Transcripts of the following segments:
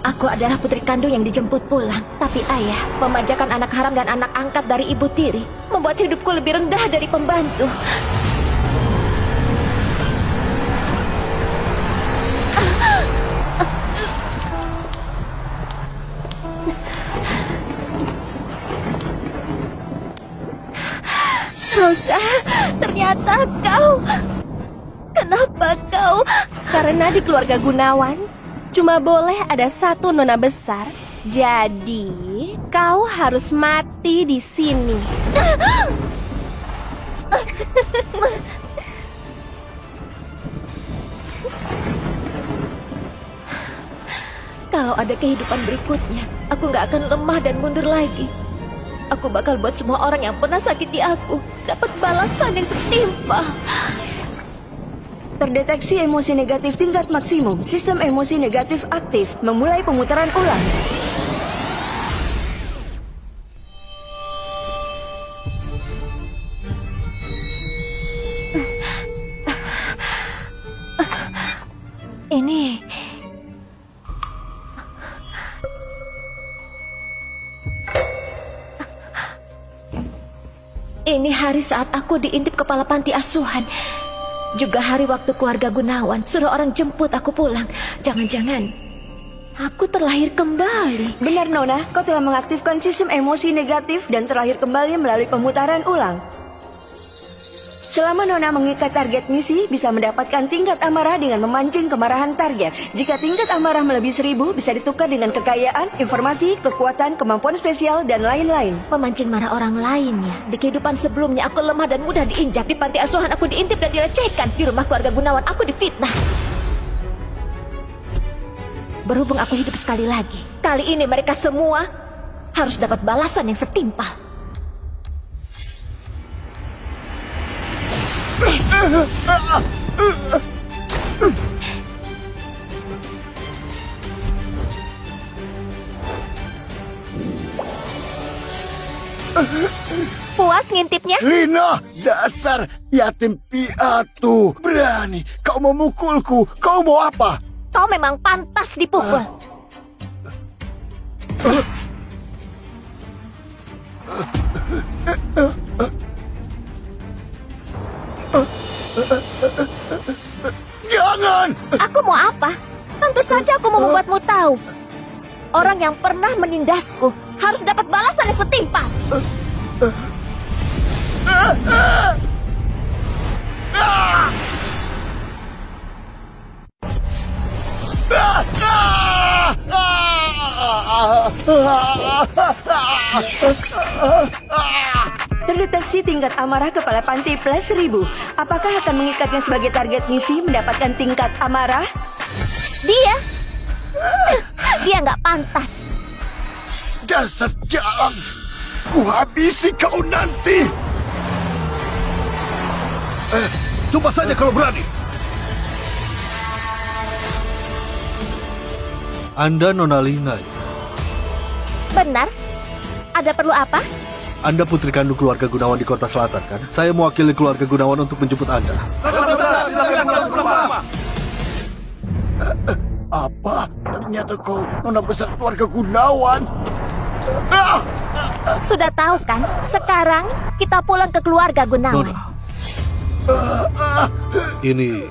Aku adalah putri kandung yang dijemput pulang. Tapi ayah, pemajakan anak haram dan anak angkat dari ibu tiri membuat hidupku lebih rendah dari pembantu. Rosa, ternyata kau... Kenapa kau... Karena di keluarga Gunawan cuma boleh ada satu nona besar. Jadi kau harus mati di sini. Kalau ada kehidupan berikutnya, aku gak akan lemah dan mundur lagi. Aku bakal buat semua orang yang pernah sakiti aku dapat balasan yang setimpal. Terdeteksi emosi negatif tingkat maksimum. Sistem emosi negatif aktif. Memulai pemutaran ulang. Ini... Ini hari saat aku diintip kepala panti asuhan. Juga hari waktu keluarga Gunawan suruh orang jemput aku pulang. Jangan-jangan aku terlahir kembali. Benar, Nona. Kau telah mengaktifkan sistem emosi negatif dan terlahir kembali melalui pemutaran ulang. Selama Nona mengikat target misi, bisa mendapatkan tingkat amarah dengan memancing kemarahan target. Jika tingkat amarah melebihi 1000, bisa ditukar dengan kekayaan, informasi, kekuatan, kemampuan spesial, dan lain-lain. Pemancing marah orang lainnya. Di kehidupan sebelumnya aku lemah dan mudah diinjak. Di panti asuhan aku diintip dan dilecehkan. Di rumah keluarga Gunawan aku difitnah. Berhubung aku hidup sekali lagi, kali ini mereka semua harus dapat balasan yang setimpal. Puas ngintipnya? Lina, dasar yatim piatu. Berani kau memukulku. Kau mau apa? Kau memang pantas dipukul. Jangan! Aku mau apa? Tentu saja aku mau membuatmu tahu. Orang yang pernah menindasku harus dapat balasan yang setimpal. Terdeteksi tingkat amarah kepala panti plus 1000. Apakah akan mengikatnya sebagai target misi mendapatkan tingkat amarah? Dia nggak pantas. Dasar jalang. Ku habisi kau nanti. Coba saja kalau berani. Anda Nona Lina. Benar? Ada perlu apa? Anda putri kandung keluarga Gunawan di Kota Selatan, kan? Saya mewakili keluarga Gunawan untuk menjemput Anda. Apa? Ternyata kau nona besar keluarga Gunawan. Sudah tahu kan? Sekarang kita pulang ke keluarga Gunawan. Nona. Ini...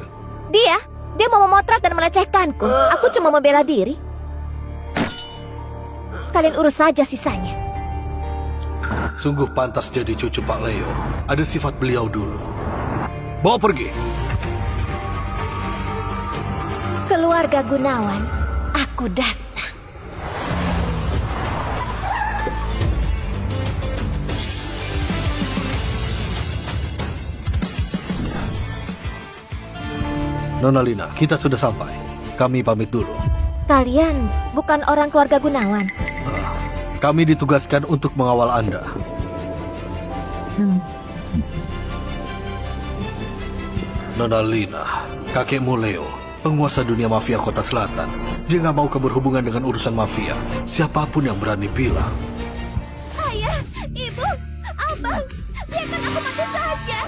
Dia mau memotret dan melecehkanku. Aku cuma membela diri. Kalian urus saja sisanya. Sungguh pantas jadi cucu Pak Leo. Ada sifat beliau dulu. Bawa pergi. Keluarga Gunawan, aku datang. Nona Lina, kita sudah sampai. Kami pamit dulu. Kalian bukan orang keluarga Gunawan. Kami ditugaskan untuk mengawal Anda. Nona Lina, kakekmu Leo, penguasa dunia mafia Kota Selatan. Dia nggak mau berhubungan dengan urusan mafia. Siapapun yang berani bilang. Ayah, ibu, abang, biarkan aku mati saja.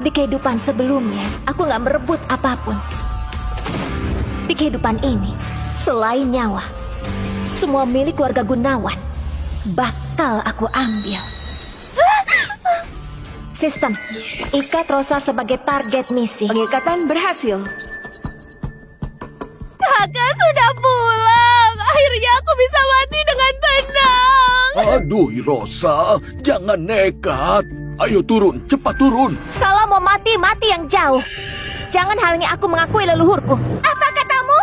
Di kehidupan sebelumnya, aku nggak merebut apapun. Di kehidupan ini, selain nyawa, Semua milik keluarga Gunawan bakal aku ambil. Sistem, ikat Rosa sebagai target misi. Pengikatan berhasil. Kakak sudah pulang. Akhirnya aku bisa mati dengan tenang. Aduh, Rosa, jangan nekat. Ayo turun, cepat turun. Kalau mau mati, mati yang jauh. Jangan halangi aku mengakui leluhurku. Apa katamu?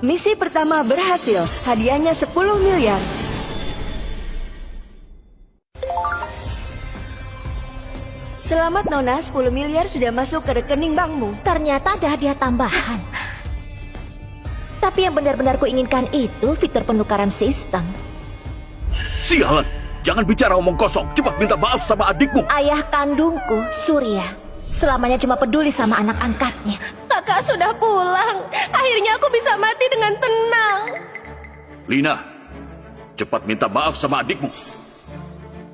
Misi pertama berhasil. Hadiahnya 10 miliar. Selamat Nona, 10 miliar sudah masuk ke rekening bankmu. Ternyata ada hadiah tambahan. Tapi yang benar-benar kuinginkan itu fitur penukaran sistem. Sialan, jangan bicara omong kosong. Cepat minta maaf sama adikmu. Ayah kandungku, Surya, selamanya cuma peduli sama anak angkatnya. Kakak sudah pulang. Akhirnya aku bisa mati dengan tenang. Lina, cepat minta maaf sama adikmu.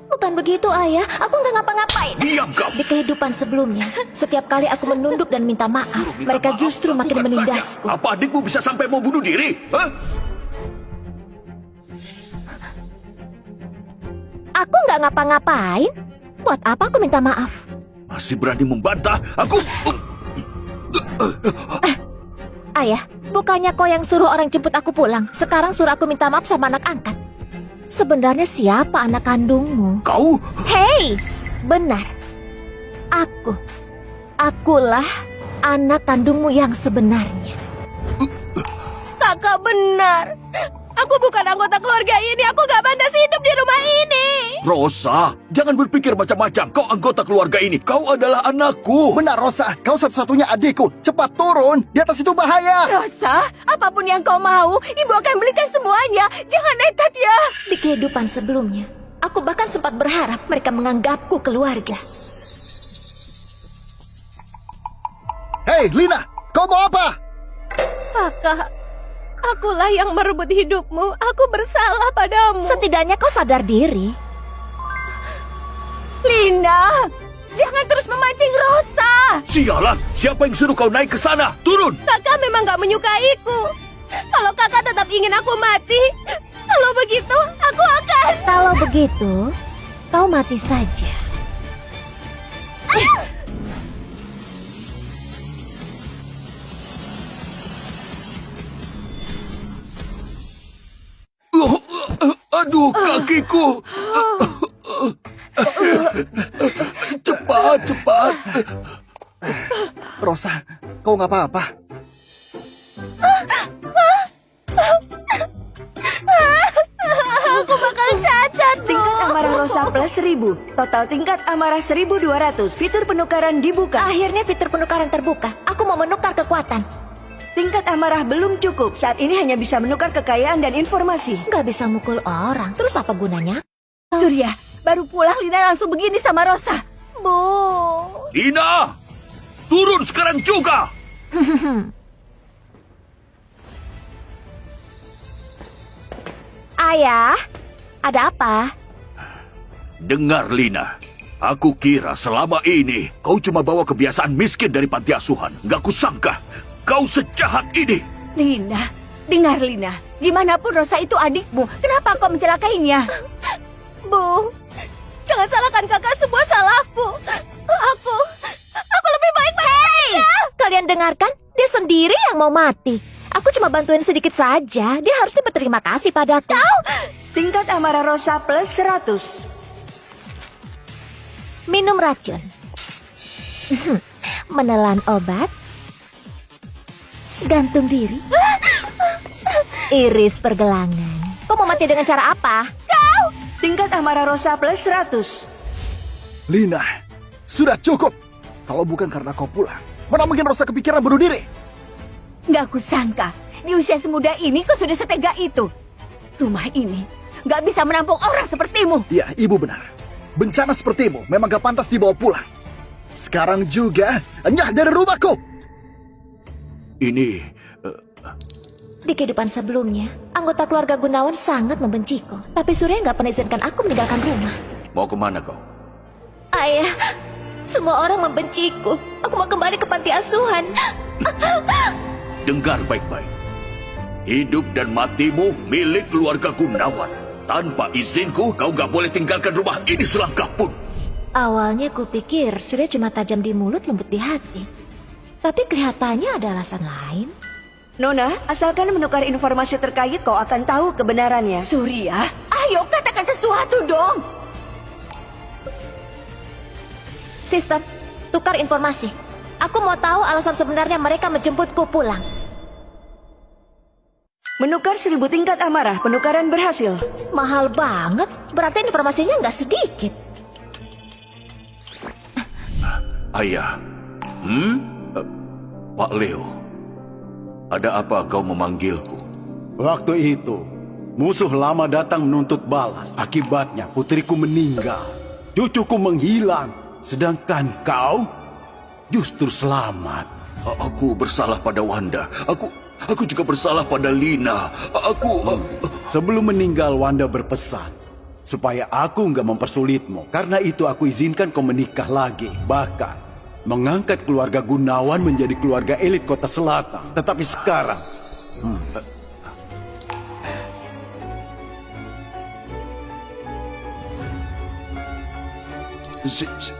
Bukan begitu, Ayah. Aku nggak ngapa-ngapain. Diam kau. Di kehidupan sebelumnya, setiap kali aku menunduk dan minta maaf, Minta mereka maaf, justru makin lakukan menindasku. saja. Apa adikmu bisa sampai mau bunuh diri? Hah? Aku nggak ngapa-ngapain. Buat apa aku minta maaf? Masih berani membantah? Aku... Ayah, bukannya kau yang suruh orang jemput aku pulang. Sekarang suruh aku minta maaf sama anak angkat. Sebenarnya siapa anak kandungmu? Kau... Hei, benar. Akulah anak kandungmu yang sebenarnya. Kakak benar. Aku bukan anggota keluarga ini. Aku gak pantas hidup di rumah ini. Rosa, jangan berpikir macam-macam. Kau anggota keluarga ini. Kau adalah anakku. Benar, Rosa. Kau satu-satunya adikku. Cepat turun. Di atas itu bahaya. Rosa, apapun yang kau mau, ibu akan belikan semuanya. Jangan nekat ya. Di kehidupan sebelumnya, aku bahkan sempat berharap mereka menganggapku keluarga. Hei, Lina. Kau mau apa? Kakak, akulah yang merebut hidupmu. Aku bersalah padamu. Setidaknya kau sadar diri. Lina, jangan terus memancing Rosa. Sialan, siapa yang suruh kau naik ke sana? Turun! Kakak memang gak menyukaiku. Kalau kakak tetap ingin aku mati, kalau begitu aku akan... Kalau begitu, kau mati saja. Aduh, kakiku. Cepat, cepat. Rosa, kau nggak apa-apa. Aku bakal cacat. Tingkat amarah Rosa plus 1000. Total tingkat amarah 1200. Fitur penukaran dibuka. Akhirnya fitur penukaran terbuka. Aku mau menukar kekuatan. Tingkat amarah belum cukup. Saat ini hanya bisa menukar kekayaan dan informasi. Nggak bisa mukul orang. Terus apa gunanya? Surya, baru pulang Lina langsung begini sama Rosa. Bu. Lina, turun sekarang juga. Ayah, ada apa? Dengar, Lina. Aku kira selama ini kau cuma bawa kebiasaan miskin dari panti asuhan. Gak kusangka kau sejahat ini. Lina, dengar Lina. Gimana pun Rosa itu adikmu. Kenapa kau mencelakainya? Bu, jangan salahkan kakak, semua salahku. Aku lebih baik-baik aja. Kalian dengarkan? Dia sendiri yang mau mati. Aku cuma bantuin sedikit saja. Dia harusnya berterima kasih padaku. Tingkat amarah Rosa plus 100. Minum racun. Menelan obat. Gantung diri. Iris pergelangan. Kau mau mati dengan cara apa? Tingkat amarah Rosa plus 100. Lina, sudah cukup. Kalau bukan karena kau pulang, mana mungkin Rosa kepikiran bunuh diri? Gak kusangka, di usia semuda ini kau sudah setega itu. Rumah ini gak bisa menampung orang sepertimu. Ya, ibu benar. Bencana sepertimu memang gak pantas dibawa pulang. Sekarang juga, enyah dari rumahku. Ini... Di kehidupan sebelumnya, anggota keluarga Gunawan sangat membenciku. Tapi Surya nggak pernah izinkan aku meninggalkan rumah. Mau kemana kau? Ayah, semua orang membenciku. Aku mau kembali ke panti asuhan. Dengar baik-baik. Hidup dan matimu milik keluarga Gunawan. Tanpa izinku, kau gak boleh tinggalkan rumah ini selangkah pun. Awalnya kupikir Surya cuma tajam di mulut, lembut di hati. Tapi kelihatannya ada alasan lain. Nona, asalkan menukar informasi terkait kau akan tahu kebenarannya. Surya, ayo katakan sesuatu dong. Sister, tukar informasi. Aku mau tahu alasan sebenarnya mereka menjemputku pulang. Menukar 1000 tingkat amarah, penukaran berhasil. Mahal banget, berarti informasinya nggak sedikit. Ayah. Pak Leo. Ada apa kau memanggilku? Waktu itu, musuh lama datang menuntut balas. Akibatnya putriku meninggal. Cucuku menghilang. Sedangkan kau justru selamat. Aku bersalah pada Wanda. Aku juga bersalah pada Lina. Sebelum meninggal, Wanda berpesan supaya aku nggak mempersulitmu. Karena itu aku izinkan kau menikah lagi. Bahkan mengangkat keluarga Gunawan menjadi keluarga elit kota selatan. Tetapi sekarang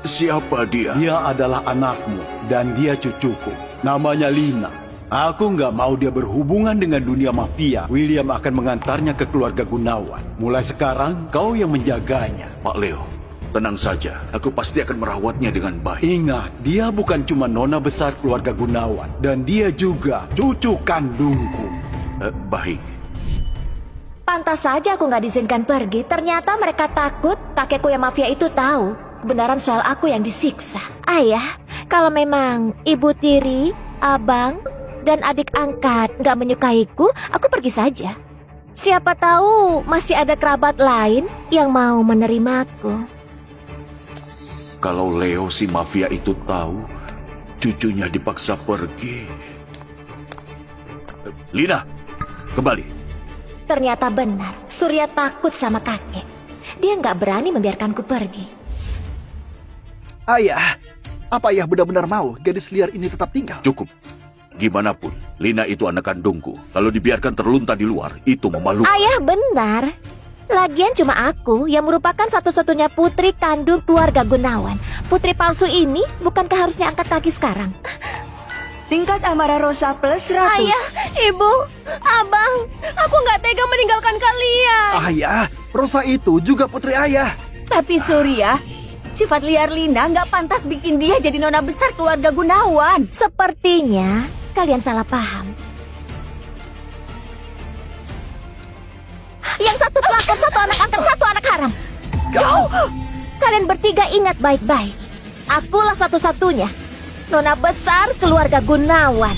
Siapa dia? dia adalah anakmu dan dia cucuku. Namanya Lina. Aku nggak mau dia berhubungan dengan dunia mafia. William akan mengantarnya ke keluarga Gunawan. Mulai sekarang kau yang menjaganya. Pak Leo, tenang saja. Aku pasti akan merawatnya dengan baik. Ingat, dia bukan cuma nona besar keluarga Gunawan. Dan dia juga cucu kandungku. Baik. Pantas saja aku nggak diizinkan pergi. Ternyata mereka takut kakekku yang mafia itu tahu kebenaran soal aku yang disiksa. Ayah, kalau memang ibu tiri, abang, dan adik angkat nggak menyukaiku, aku pergi saja. Siapa tahu masih ada kerabat lain yang mau menerimaku. Kalau Leo si mafia itu tahu cucunya dipaksa pergi. Lina, kembali. Ternyata benar, Surya takut sama kakek. Dia nggak berani membiarkanku pergi. Ayah, apa ayah benar-benar mau gadis liar ini tetap tinggal? Cukup. Gimana pun, Lina itu anak kandungku. Kalau dibiarkan terlunta di luar, itu memalukan. Ayah benar. Lagian cuma aku yang merupakan satu-satunya putri kandung keluarga Gunawan. Putri palsu ini bukankah harusnya angkat kaki sekarang? Tingkat amarah Rosa plus 100. Ayah, ibu, abang, aku nggak tega meninggalkan kalian. Ayah, Rosa itu juga putri ayah. Tapi Surya, sifat liar Lina nggak pantas bikin dia jadi nona besar keluarga Gunawan. Sepertinya kalian salah paham. Yang satu pelakor, satu anak angkat, satu anak haram. Kalian bertiga ingat baik-baik. Akulah satu-satunya nona besar keluarga Gunawan.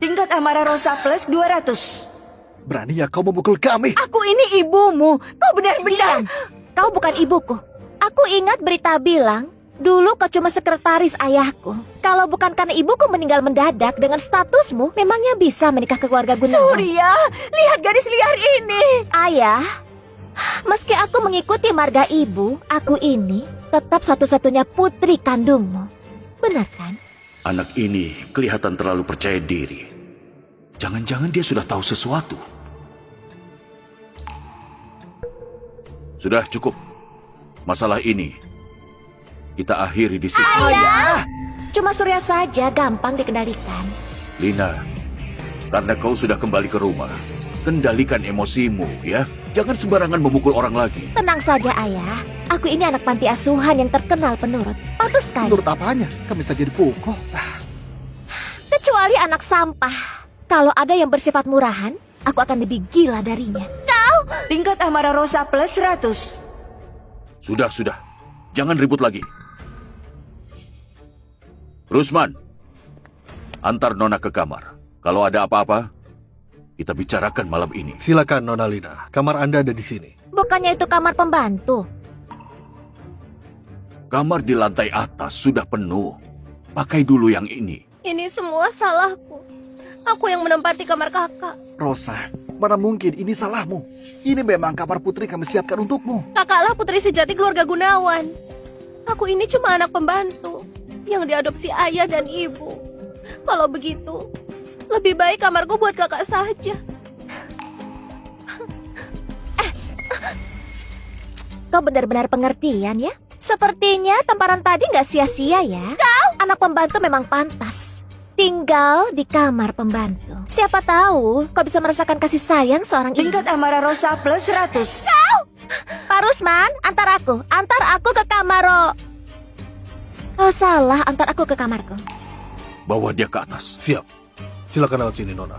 Tingkat amarah Rosa plus 200. Beraninya kau memukul kami. Aku ini ibumu. Kau benar-benar. Diam. Kau bukan ibuku. Aku ingat berita bilang dulu kau cuma sekretaris ayahku. Kalau bukan karena ibuku meninggal mendadak dengan statusmu, memangnya bisa menikah ke keluarga Gunawan? Surya, lihat gadis liar ini. Ayah, meski aku mengikuti marga ibu, aku ini tetap satu-satunya putri kandungmu. Benar kan? Anak ini kelihatan terlalu percaya diri. Jangan-jangan dia sudah tahu sesuatu. Sudah cukup. Masalah ini kita akhiri di sini. Ayah! Cuma Surya saja gampang dikendalikan. Lina, karena kau sudah kembali ke rumah, kendalikan emosimu ya. Jangan sembarangan memukul orang lagi. Tenang saja ayah. Aku ini anak panti asuhan yang terkenal penurut. Patuh sekali. Menurut apanya? Kami saja dipukul. Kecuali anak sampah. Kalau ada yang bersifat murahan, aku akan lebih gila darinya. Tingkat amarah Rosa plus 100. Sudah. Jangan ribut lagi. Rusman, antar Nona ke kamar. Kalau ada apa-apa, kita bicarakan malam ini. Silakan Nona Lina, kamar Anda ada di sini. Bukannya itu kamar pembantu? Kamar di lantai atas sudah penuh. Pakai dulu yang ini. Ini semua salahku. Aku yang menempati kamar kakak. Rosa, mana mungkin ini salahmu. Ini memang kamar putri kami siapkan untukmu. Kakaklah putri sejati keluarga Gunawan. Aku ini cuma anak pembantu yang diadopsi ayah dan ibu. Kalau begitu, Lebih baik kamarku buat kakak saja. Kau benar-benar pengertian ya. Sepertinya tamparan tadi nggak sia-sia ya. Kau! Anak pembantu memang pantas tinggal di kamar pembantu. Siapa tahu kau bisa merasakan kasih sayang seorang ibu. Tingkat amarah Rosa plus 100. Pak Rusman, antar aku ke kamar. Oh salah, antar aku ke kamarku. Bawa dia ke atas. Siap. Silakan lewat sini, Nona.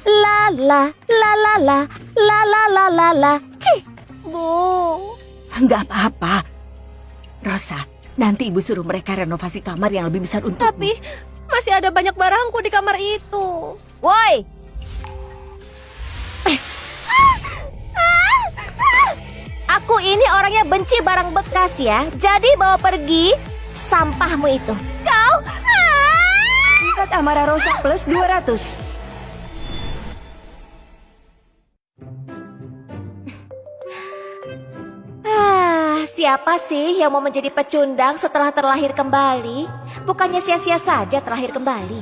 La la la la la la la la la la. Cih. Bu. Enggak apa-apa. Rosa, nanti ibu suruh mereka renovasi kamar yang lebih besar untukmu. Tapi masih ada banyak barangku di kamar itu. Woi. Aku ini orangnya benci barang bekas ya. Jadi bawa pergi sampahmu itu. Kau. Tingkat amarah Rosa plus 200. Siapa sih yang mau menjadi pecundang setelah terlahir kembali? Bukannya sia-sia saja terlahir kembali.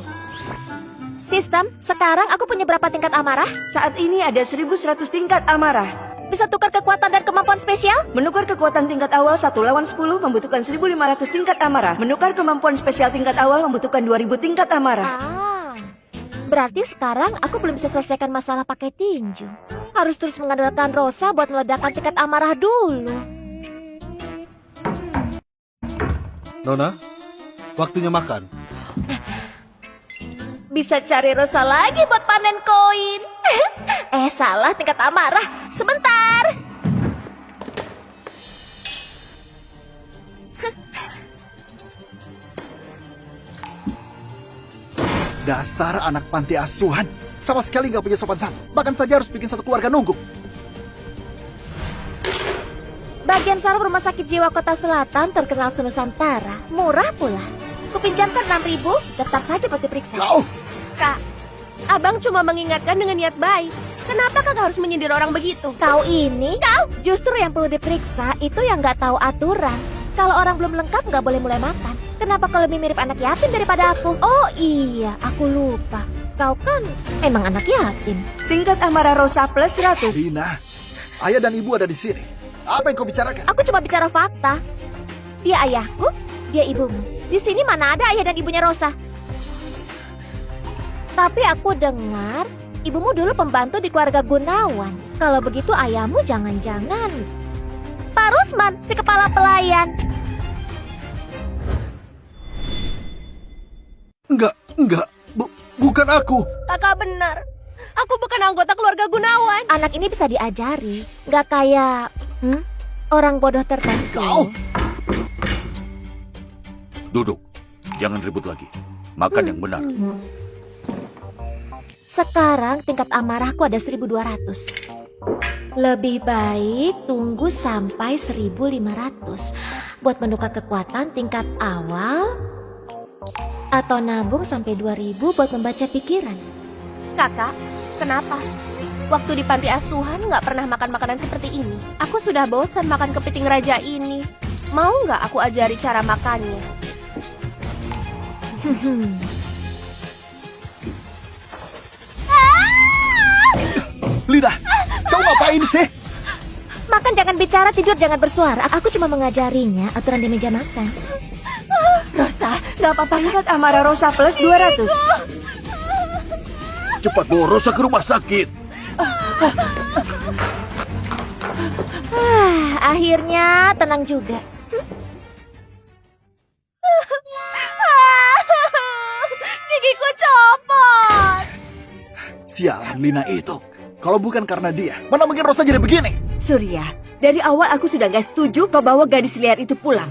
Sistem, sekarang aku punya berapa tingkat amarah? Saat ini ada 1100 tingkat amarah. Bisa tukar kekuatan dan kemampuan spesial? Menukar kekuatan tingkat awal 1 lawan 10 membutuhkan 1500 tingkat amarah. Menukar kemampuan spesial tingkat awal membutuhkan 2000 tingkat amarah. Berarti sekarang aku belum bisa selesaikan masalah pakai tinju. Harus terus mengandalkan Rosa buat meledakkan tingkat amarah dulu. Nona, waktunya makan. Bisa cari Rosa lagi buat panen koin. Salah tingkat amarah. Sebentar. Dasar anak panti asuhan. Sama sekali nggak punya sopan santun. Bahkan saja harus bikin satu keluarga nunggu. Bagian saraf Rumah Sakit Jiwa Kota Selatan terkenal senusantara. Murah pula. Kupinjamkan 6.000, daftar saja buat diperiksa. Kau! Kak, abang cuma mengingatkan dengan niat baik. Kenapa kakak harus menyindir orang begitu? Kau justru yang perlu diperiksa itu yang nggak tahu aturan. Kalau orang belum lengkap nggak boleh mulai makan. Kenapa kau lebih mirip anak yatim daripada aku? Oh iya, aku lupa. Kau kan emang anak yatim. Tingkat amarah Rosa plus 100. Lina, ayah dan ibu ada di sini. Apa yang kau bicarakan? Aku cuma bicara fakta. Dia ayahku, dia ibumu. Di sini mana ada ayah dan ibunya Rosa? Tapi aku dengar ibumu dulu pembantu di keluarga Gunawan. Kalau begitu ayahmu jangan-jangan Pak Rusman, si kepala pelayan. Enggak. Bukan aku. Kakak benar. Aku bukan anggota keluarga Gunawan. Anak ini bisa diajari, nggak kayak orang bodoh tertentu. Kau! Duduk. Jangan ribut lagi. Makan yang benar. Sekarang tingkat amarahku ada 1200. Lebih baik tunggu sampai 1500 buat menukar kekuatan tingkat awal atau nabung sampai 2000 buat membaca pikiran. Kakak, kenapa? Waktu di panti asuhan nggak pernah makan makanan seperti ini. Aku sudah bosan makan kepiting raja ini. Mau nggak aku ajari cara makannya? Lina, kau ngapain sih? Makan jangan bicara, tidur jangan bersuara. Aku cuma mengajarinya aturan di meja makan. Rosa, nggak apa-apa. Tingkat amarah Rosa plus 200. Cepat bawa Rosa ke rumah sakit. Akhirnya tenang juga. Gigiku copot. Sialan Lina itu. Kalau bukan karena dia, mana mungkin Rosa jadi begini? Surya, dari awal aku sudah gak setuju kau bawa gadis liar itu pulang.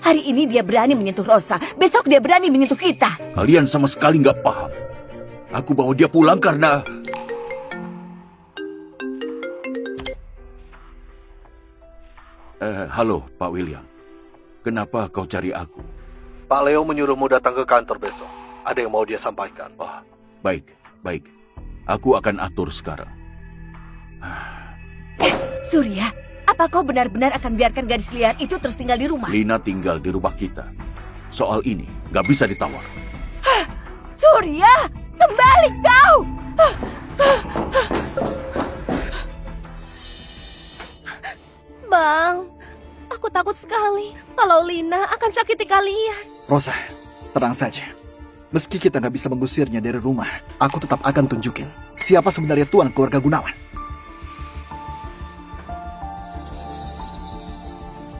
Hari ini dia berani menyentuh Rosa, besok dia berani menyentuh kita. Kalian sama sekali nggak paham. Aku bawa dia pulang karena... halo, Pak William. Kenapa kau cari aku? Pak Leo menyuruhmu datang ke kantor besok. Ada yang mau dia sampaikan. Oh, baik. Aku akan atur sekarang. Surya, apa kau benar-benar akan biarkan gadis liar itu terus tinggal di rumah? Lina tinggal di rumah kita. Soal ini nggak bisa ditawar. Surya, kembali kau! Bang, aku takut sekali kalau Lina akan sakiti kalian. Rosa, tenang saja. Meski kita nggak bisa mengusirnya dari rumah, aku tetap akan tunjukin siapa sebenarnya tuan keluarga Gunawan.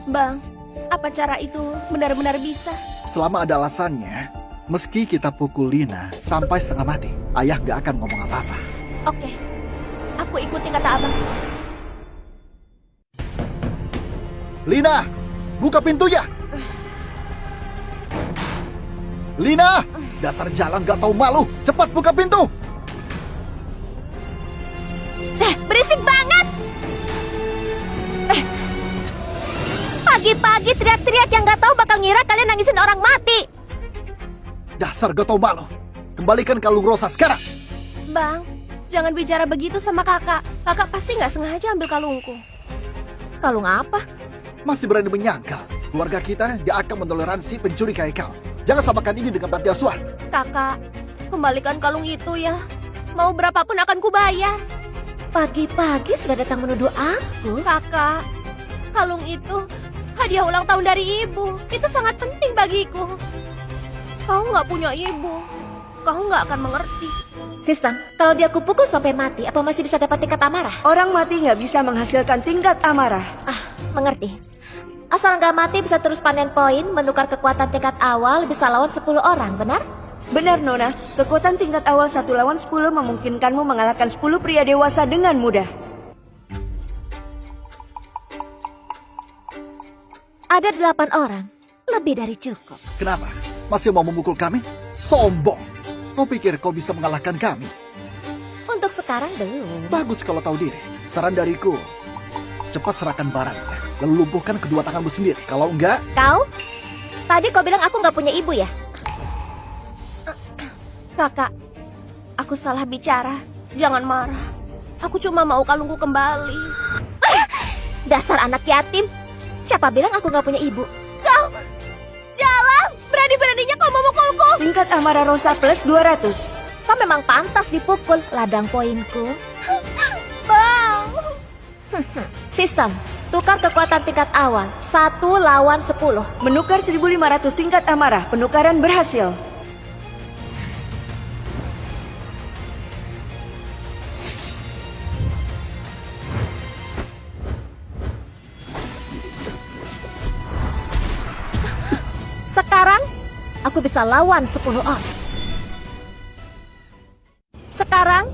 Bang, apa cara itu benar-benar bisa? Selama ada alasannya, meski kita pukul Lina sampai setengah mati, ayah nggak akan ngomong apa-apa. Oke, aku ikuti kata abang. Lina, buka pintunya! Lina, dasar jalan gak tahu malu. Cepat buka pintu! Berisik banget! Pagi-pagi teriak-teriak yang gak tahu bakal ngira kalian nangisin orang mati. Dasar gak tahu malu. Kembalikan kalung Rosa sekarang. Bang, jangan bicara begitu sama kakak. Kakak pasti nggak sengaja ambil kalungku. Kalung apa? Masih berani menyangkal. Keluarga kita gak akan mentoleransi pencuri kayak kau. Jangan samakan ini dengan panti asuhan. Kakak, kembalikan kalung itu ya. Mau berapapun akan kubayar. Pagi-pagi sudah datang menuduh aku. Kakak, kalung itu hadiah ulang tahun dari ibu. Itu sangat penting bagiku. Kau nggak punya ibu, kau nggak akan mengerti. Sistem, kalau dia kupukul sampai mati, apa masih bisa dapat tingkat amarah? Orang mati nggak bisa menghasilkan tingkat amarah. Mengerti. Asal nggak mati bisa terus panen poin, menukar kekuatan tingkat awal, bisa lawan 10 orang, benar? Benar, Nona. Kekuatan tingkat awal 1 lawan 10 memungkinkanmu mengalahkan 10 pria dewasa dengan mudah. Ada 8 orang, lebih dari cukup. Kenapa? Masih mau memukul kami? Sombong! Kau pikir kau bisa mengalahkan kami? Untuk sekarang belum. Bagus kalau tahu diri. Saran dariku, cepat serahkan barangnya, lalu lumpuhkan kedua tanganmu sendiri. Kalau enggak, Kau? Tadi kau bilang aku nggak punya ibu ya? Kakak, aku salah bicara. Jangan marah. Aku cuma mau kalungku kembali. Dasar anak yatim. Siapa bilang aku nggak punya ibu? Kau, jalan! Berani-beraninya kau memukulku. Tingkat amarah Rosa plus 200. Kau memang pantas dipukul, ladang poinku. Bang! Sistem, tukar kekuatan tingkat awal 1 lawan 10. Menukar 1500 tingkat amarah. Penukaran berhasil. Sekarang aku bisa lawan 10 orang. Sekarang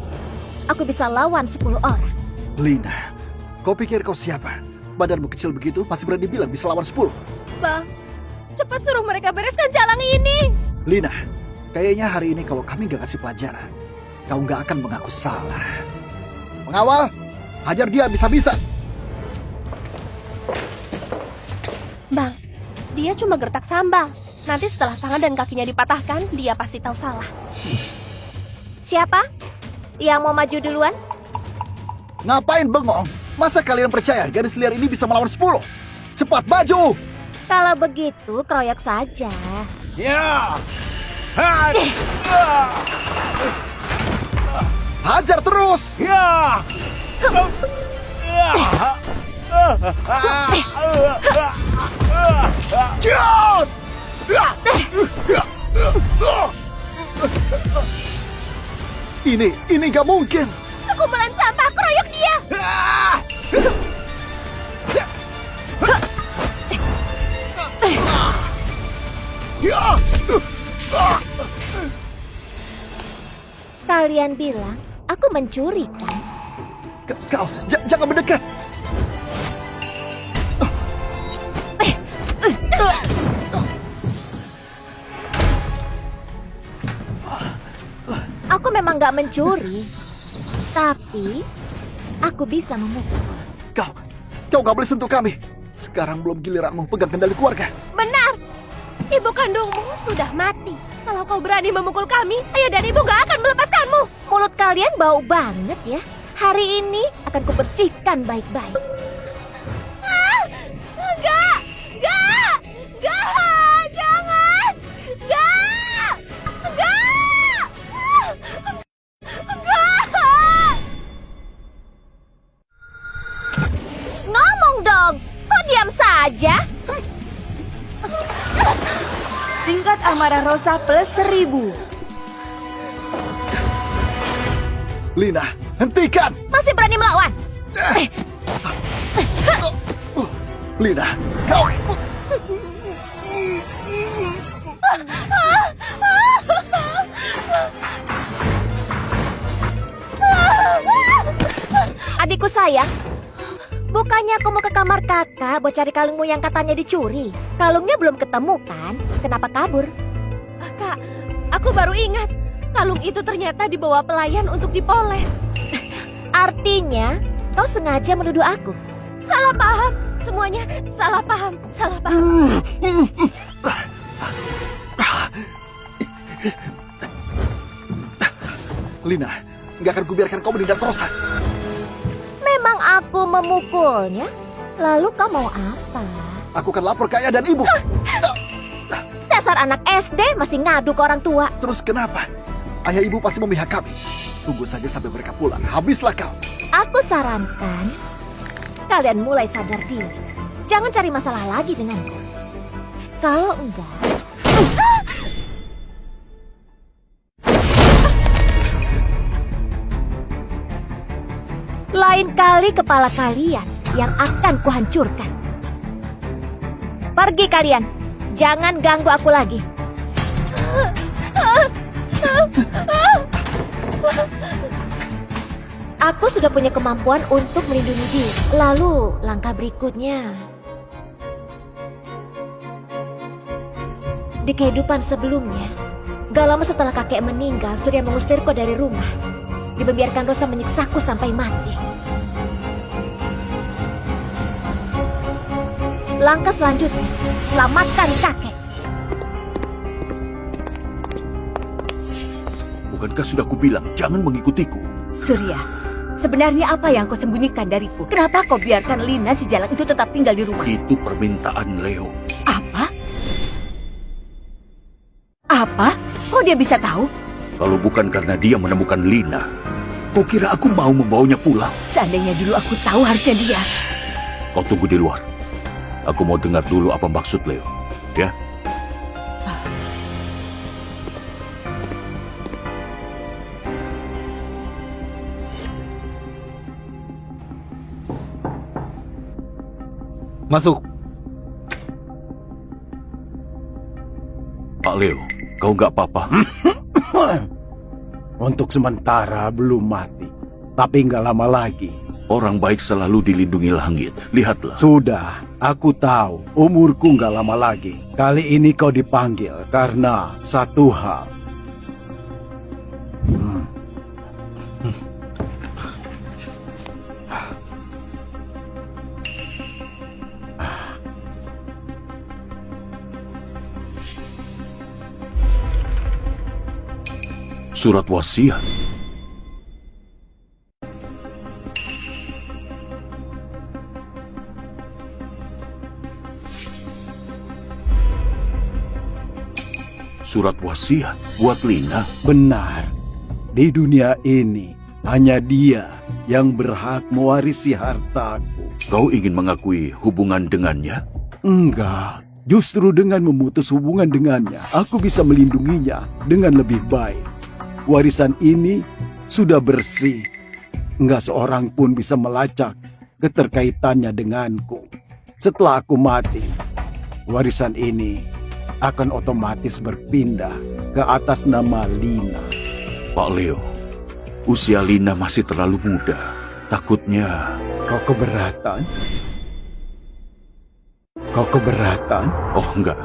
aku bisa lawan 10 orang. Lina, kau pikir kau siapa? Badanmu kecil begitu masih berani bilang bisa lawan 10. Bang, cepat suruh mereka bereskan jalan ini. Lina, kayaknya hari ini kalau kami gak kasih pelajaran, kau gak akan mengaku salah. Pengawal, hajar dia bisa-bisa. Bang, dia cuma gertak sambal. Nanti setelah tangan dan kakinya dipatahkan, dia pasti tahu salah. Siapa yang mau maju duluan? Ngapain bengong? Masa kalian percaya gadis liar ini bisa melawan 10? Cepat maju! Kalau begitu, keroyok saja. Hajar terus! Ini gak mungkin! Sekumpulan sampah, keroyok dia. Kalian bilang aku mencuri kan? Kau, jangan mendekat! Aku memang gak mencuri, tapi aku bisa memukul. Kau gak boleh sentuh kami! Sekarang belum giliranmu pegang kendali keluarga. Benar. Ibu kandungmu sudah mati. Kalau kau berani memukul kami, ayah dan ibu gak akan melepaskanmu. Mulut kalian bau banget ya. Hari ini akan kubersihkan baik-baik. Enggak! Enggak! Enggak! Jangan! Enggak! Enggak! amarah Rosa plus 1000. Lina, hentikan! Masih berani melawan? Lina, kau... Adikku sayang, bukannya aku mau ke kamar kakak buat cari kalungmu yang katanya dicuri. Kalungnya belum ketemu kan? Kenapa kabur? Kak, aku baru ingat. Kalung itu ternyata dibawa pelayan untuk dipoles. Artinya, kau sengaja menuduh aku. Salah paham. Semuanya salah paham. Salah paham. Lina, nggak akan kubiarkan kau menindas Rosa. Memang aku memukulnya? Lalu kau mau apa? Aku akan lapor ke ayah dan ibu. Dasar anak SD masih ngadu ke orang tua. Terus kenapa? Ayah ibu pasti memihak kami. Tunggu saja sampai mereka pulang. Habislah kau. Aku sarankan kalian mulai sadar diri. Jangan cari masalah lagi denganku. Kalau enggak, lain kali kepala kalian yang akan kuhancurkan. Pergi kalian. Jangan ganggu aku lagi. Aku sudah punya kemampuan untuk melindungi diri. Lalu, langkah berikutnya. Di kehidupan sebelumnya, gak lama setelah kakek meninggal, Surya mengusirku dari rumah. Dia membiarkan Rosa menyiksaku sampai mati. Langkah selanjutnya, selamatkan kakek. Bukankah sudah kubilang jangan mengikutiku? Surya, sebenarnya apa yang kau sembunyikan dariku? Kenapa kau biarkan Lina si jalan itu tetap tinggal di rumah? Itu permintaan Leo. Apa? Apa? Kok dia bisa tahu? Kalau bukan karena dia menemukan Lina, kau kira aku mau membawanya pulang? Seandainya dulu aku tahu harusnya dia. Kau tunggu di luar. Aku mau dengar dulu apa maksud Leo. Ya? Masuk. Pak Leo, kau nggak apa-apa? Untuk sementara belum mati. Tapi nggak lama lagi. Orang baik selalu dilindungi langit. Lihatlah. Sudah, aku tahu umurku nggak lama lagi. Kali ini kau dipanggil karena satu hal. Surat wasiat. Surat wasiat buat Lina. Benar, di dunia ini hanya dia yang berhak mewarisi hartaku. Kau ingin mengakui hubungan dengannya? Enggak, justru dengan memutus hubungan dengannya, aku bisa melindunginya dengan lebih baik. Warisan ini sudah bersih. Enggak seorang pun bisa melacak keterkaitannya denganku. Setelah aku mati, warisan ini akan otomatis berpindah ke atas nama Lina. Pak Leo, usia Lina masih terlalu muda. Takutnya... Kau keberatan? Kau keberatan? Oh enggak,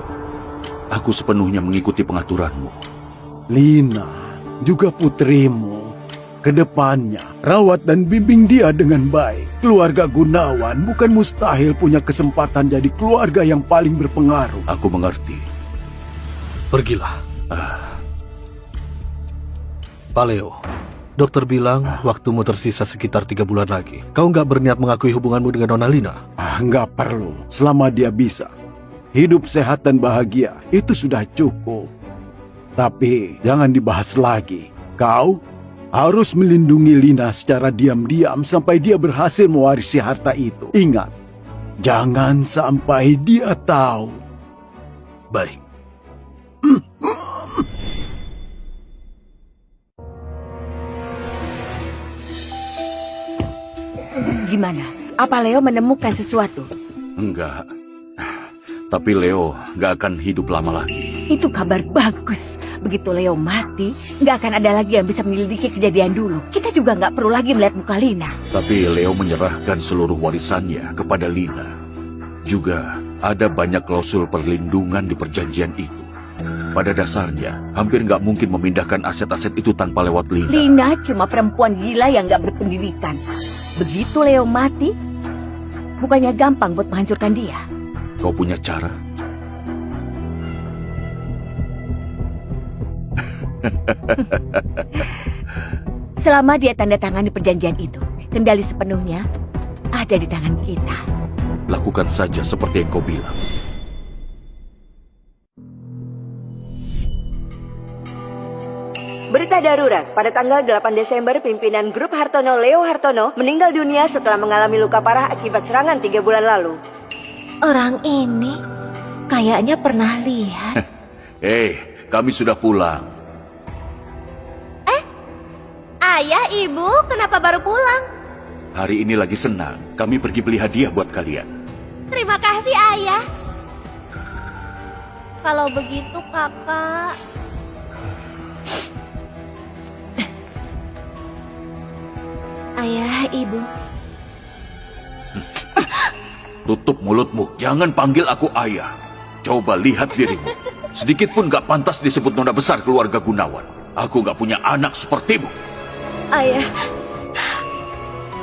aku sepenuhnya mengikuti pengaturanmu. Lina, juga putrimu. Kedepannya, rawat dan bimbing dia dengan baik. Keluarga Gunawan bukan mustahil punya kesempatan jadi keluarga yang paling berpengaruh. Aku mengerti. Pergilah. Pak Leo, dokter bilang waktumu tersisa sekitar 3 bulan lagi. Kau nggak berniat mengakui hubunganmu dengan Nona Lina? Nggak perlu. Selama dia bisa hidup sehat dan bahagia, itu sudah cukup. Tapi jangan dibahas lagi. Kau harus melindungi Lina secara diam-diam sampai dia berhasil mewarisi harta itu. Ingat, jangan sampai dia tahu. Baik. Gimana? Apa Leo menemukan sesuatu? Enggak. Tapi Leo nggak akan hidup lama lagi. Itu kabar bagus. Begitu Leo mati, nggak akan ada lagi yang bisa menyelidiki kejadian dulu. Kita juga nggak perlu lagi melihat muka Lina. Tapi Leo menyerahkan seluruh warisannya kepada Lina. Juga ada banyak klausul perlindungan di perjanjian itu. Pada dasarnya, hampir nggak mungkin memindahkan aset-aset itu tanpa lewat Lina. Lina cuma perempuan gila yang nggak berpendidikan. Begitu Leo mati, bukannya gampang buat menghancurkan dia. Kau punya cara? Selama dia tanda tangan di perjanjian itu, kendali sepenuhnya ada di tangan kita. Lakukan saja seperti yang kau bilang. Berita darurat, pada tanggal 8 Desember, pimpinan grup Hartono Leo Hartono meninggal dunia setelah mengalami luka parah akibat serangan 3 bulan lalu. Orang ini kayaknya pernah lihat. Kami sudah pulang. Ayah, ibu, kenapa baru pulang? Hari ini lagi senang. Kami pergi beli hadiah buat kalian. Terima kasih, ayah. Kalau begitu, kakak. Ayah, ibu. Tutup mulutmu. Jangan panggil aku ayah. Coba lihat dirimu. Sedikit pun gak pantas disebut nona besar keluarga Gunawan. Aku gak punya anak sepertimu. Ayah,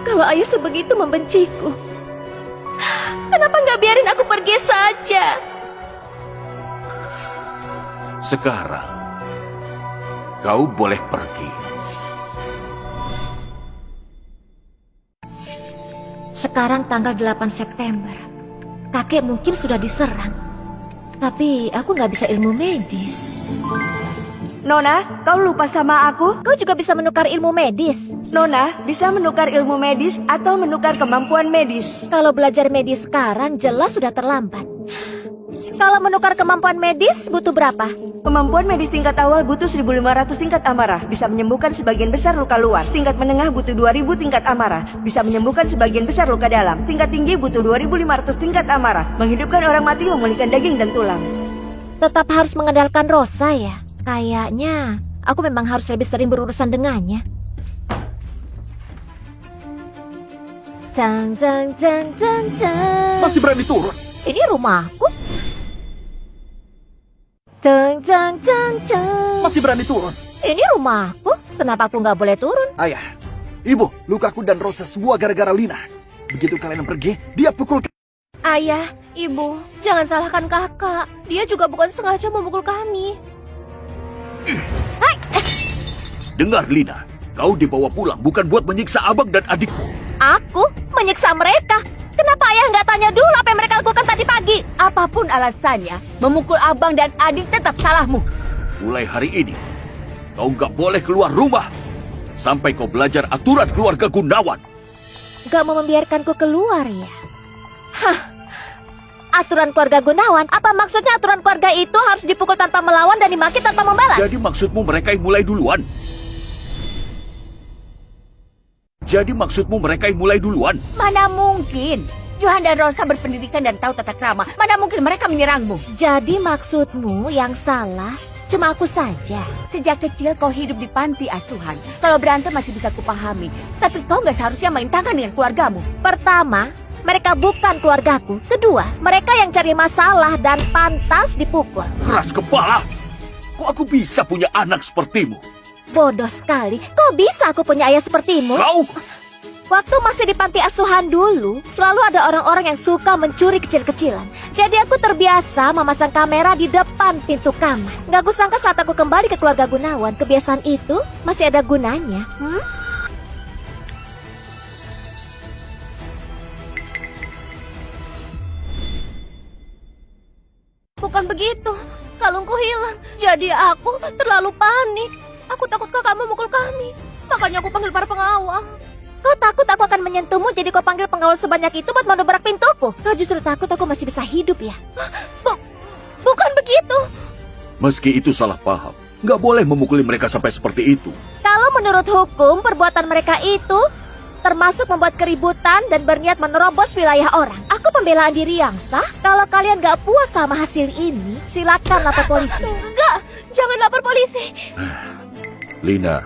kalau ayah sebegitu membenciku, kenapa nggak biarin aku pergi saja? Sekarang, kau boleh pergi. Sekarang tanggal 8 September. Kakek mungkin sudah diserang. Tapi aku nggak bisa ilmu medis. Nona, kau lupa sama aku? Kau juga bisa menukar ilmu medis. Nona bisa menukar ilmu medis atau menukar kemampuan medis. Kalau belajar medis sekarang jelas sudah terlambat. Kalau menukar kemampuan medis butuh berapa? Kemampuan medis tingkat awal butuh 1.500 tingkat amarah. Bisa menyembuhkan sebagian besar luka luar. Tingkat menengah butuh 2.000 tingkat amarah. Bisa menyembuhkan sebagian besar luka dalam. Tingkat tinggi butuh 2.500 tingkat amarah. Menghidupkan orang mati, memulihkan daging dan tulang. Tetap harus mengandalkan Rosa ya. Kayaknya aku memang harus lebih sering berurusan dengannya. Jang jang jang jang jang. Masih berani turun? Ini rumahku. Jang jang jang jang. Masih berani turun? Ini rumahku. Kenapa aku nggak boleh turun? Ayah, ibu, lukaku dan Rosa semua gara-gara Lina. Begitu kalian pergi, dia pukul. Ayah, ibu, jangan salahkan kakak. Dia juga bukan sengaja memukul kami. Dengar Lina, kau dibawa pulang bukan buat menyiksa abang dan adikmu. Aku menyiksa mereka. Kenapa ayah nggak tanya dulu apa yang mereka lakukan tadi pagi? Apapun alasannya, memukul abang dan adik tetap salahmu. Mulai hari ini, kau nggak boleh keluar rumah sampai kau belajar aturan keluarga Gunawan. Gak mau membiarkanku keluar ya? Hah? Aturan keluarga Gunawan? Apa maksudnya aturan keluarga itu harus dipukul tanpa melawan dan dimaki tanpa membalas? Jadi maksudmu mereka yang mulai duluan? Jadi maksudmu mereka yang mulai duluan? Mana mungkin? Johan dan Rosa berpendidikan dan tahu tata krama. Mana mungkin mereka menyerangmu? Jadi maksudmu yang salah cuma aku saja? Sejak kecil kau hidup di panti asuhan. Kalau berantem masih bisa kupahami. Tapi kau nggak seharusnya main tangan dengan keluargamu. Pertama, mereka bukan keluargaku. Kedua, mereka yang cari masalah dan pantas dipukul. Keras kepala! Kok aku bisa punya anak sepertimu? Bodoh sekali. Kok bisa aku punya ayah sepertimu? Kau! Waktu masih di panti asuhan dulu, selalu ada orang-orang yang suka mencuri kecil-kecilan. Jadi aku terbiasa memasang kamera di depan pintu kamar. Gak kusangka saat aku kembali ke keluarga Gunawan, kebiasaan itu masih ada gunanya. Bukan begitu. Kalungku hilang. Jadi aku terlalu panik. Aku takut kakak memukul kami. Makanya aku panggil para pengawal. Kau takut aku akan menyentuhmu, jadi kau panggil pengawal sebanyak itu buat mendobrak pintuku? Kau justru takut aku masih bisa hidup ya? Bukan begitu. Meski itu salah paham, nggak boleh memukuli mereka sampai seperti itu. Kalau menurut hukum, perbuatan mereka itu termasuk membuat keributan dan berniat menerobos wilayah orang. Aku pembelaan diri yang sah. Kalau kalian gak puas sama hasil ini, silakan lapor polisi. Enggak, jangan lapor polisi. Lina,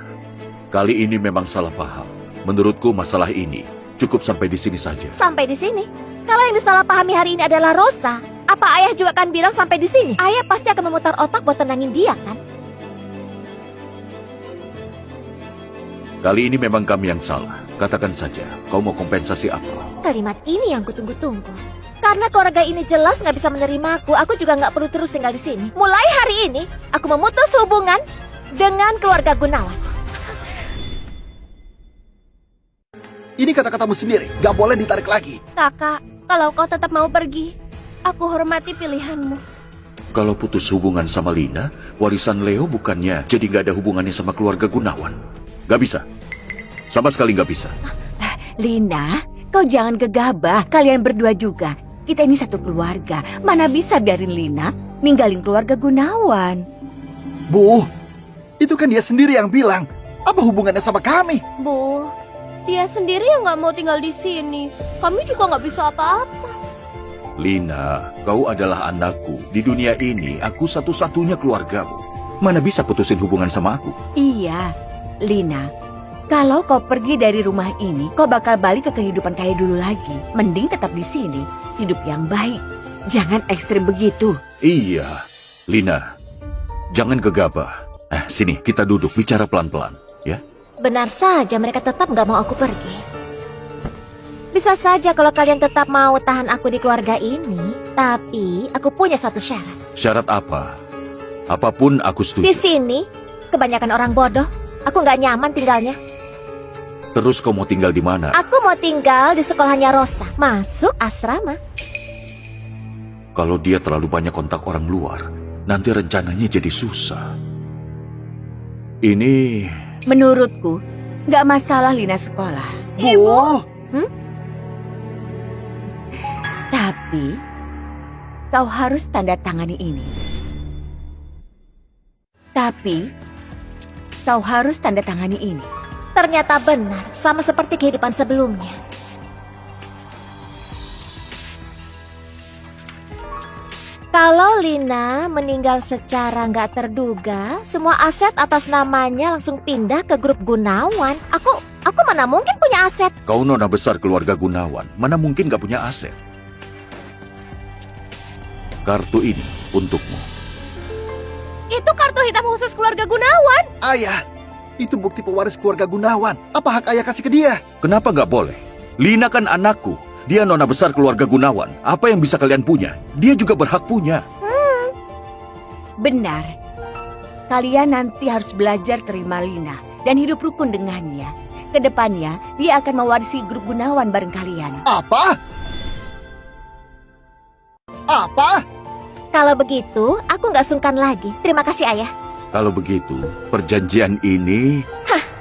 kali ini memang salah paham. Menurutku masalah ini cukup sampai di sini saja. Sampai di sini. Kalau yang disalahpahami hari ini adalah Rosa, apa ayah juga akan bilang sampai di sini? Ayah pasti akan memutar otak buat tenangin dia, kan? Kali ini memang kami yang salah. Katakan saja, kau mau kompensasi apa? Kalimat ini yang kutunggu-tunggu. Karena keluarga ini jelas nggak bisa menerimaku, aku juga nggak perlu terus tinggal di sini. Mulai hari ini, aku memutus hubungan dengan keluarga Gunawan. Ini kata-katamu sendiri, gak boleh ditarik lagi. Kakak, kalau kau tetap mau pergi, aku hormati pilihanmu. Kalau putus hubungan sama Lina, warisan Leo bukannya jadi gak ada hubungannya sama keluarga Gunawan. Gak bisa. Sama sekali gak bisa. Lina, kau jangan gegabah. Kalian berdua juga. Kita ini satu keluarga. Mana bisa biarin Lina ninggalin keluarga Gunawan. Bu, itu kan dia sendiri yang bilang. Apa hubungannya sama kami? Bu, dia sendiri yang nggak mau tinggal di sini. Kami juga nggak bisa apa-apa. Lina, kau adalah anakku. Di dunia ini, aku satu-satunya keluargamu. Mana bisa putusin hubungan sama aku? Iya, Lina. Kalau kau pergi dari rumah ini, kau bakal balik ke kehidupan kayak dulu lagi. Mending tetap di sini, hidup yang baik. Jangan ekstrim begitu. Iya, Lina. Jangan gegabah. Sini, kita duduk, bicara pelan-pelan, ya? Benar saja mereka tetap nggak mau aku pergi. Bisa saja kalau kalian tetap mau tahan aku di keluarga ini, tapi aku punya satu syarat. Syarat apa? Apapun aku setuju. Di sini, kebanyakan orang bodoh. Aku nggak nyaman tinggalnya. Terus kau mau tinggal di mana? Aku mau tinggal di sekolahnya Rosa. Masuk asrama. Kalau dia terlalu banyak kontak orang luar, nanti rencananya jadi susah. Ini... Menurutku, nggak masalah Lina sekolah. Bu, Tapi, kau harus tanda tangani ini. Ternyata benar, sama seperti kehidupan sebelumnya. Kalau Lina meninggal secara nggak terduga, semua aset atas namanya langsung pindah ke grup Gunawan. Aku mana mungkin punya aset? Kau nona besar keluarga Gunawan, mana mungkin gak punya aset? Kartu ini untukmu. Itu kartu hitam khusus keluarga Gunawan. ayah, itu bukti pewaris keluarga Gunawan. Apa hak ayah kasih ke dia? Kenapa gak boleh? Lina kan anakku. Dia nona besar keluarga Gunawan. Apa yang bisa kalian punya? Dia juga berhak punya. Benar. Kalian nanti harus belajar terima Lina dan hidup rukun dengannya. Kedepannya, dia akan mewarisi grup Gunawan bareng kalian. Apa? Kalau begitu, aku nggak sungkan lagi. Terima kasih, Ayah. Kalau begitu, perjanjian ini...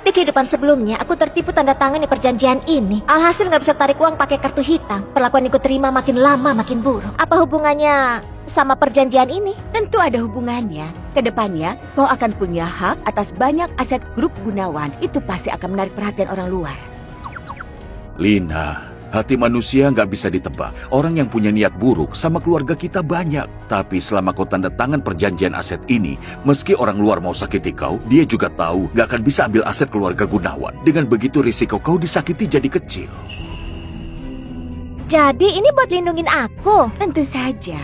Di kehidupan sebelumnya, aku tertipu tanda tangan di perjanjian ini. Alhasil nggak bisa tarik uang pakai kartu hitam. Perlakuan yang ku terima makin lama makin buruk. Apa hubungannya sama perjanjian ini? Tentu ada hubungannya. Kedepannya, kau akan punya hak atas banyak aset grup Gunawan. Itu pasti akan menarik perhatian orang luar. Lina, hati manusia nggak bisa ditebak. Orang yang punya niat buruk sama keluarga kita banyak. Tapi selama kau tanda tangan perjanjian aset ini, meski orang luar mau sakiti kau, dia juga tahu nggak akan bisa ambil aset keluarga Gunawan. Dengan begitu risiko kau disakiti jadi kecil. Jadi ini buat lindungin aku. Tentu saja.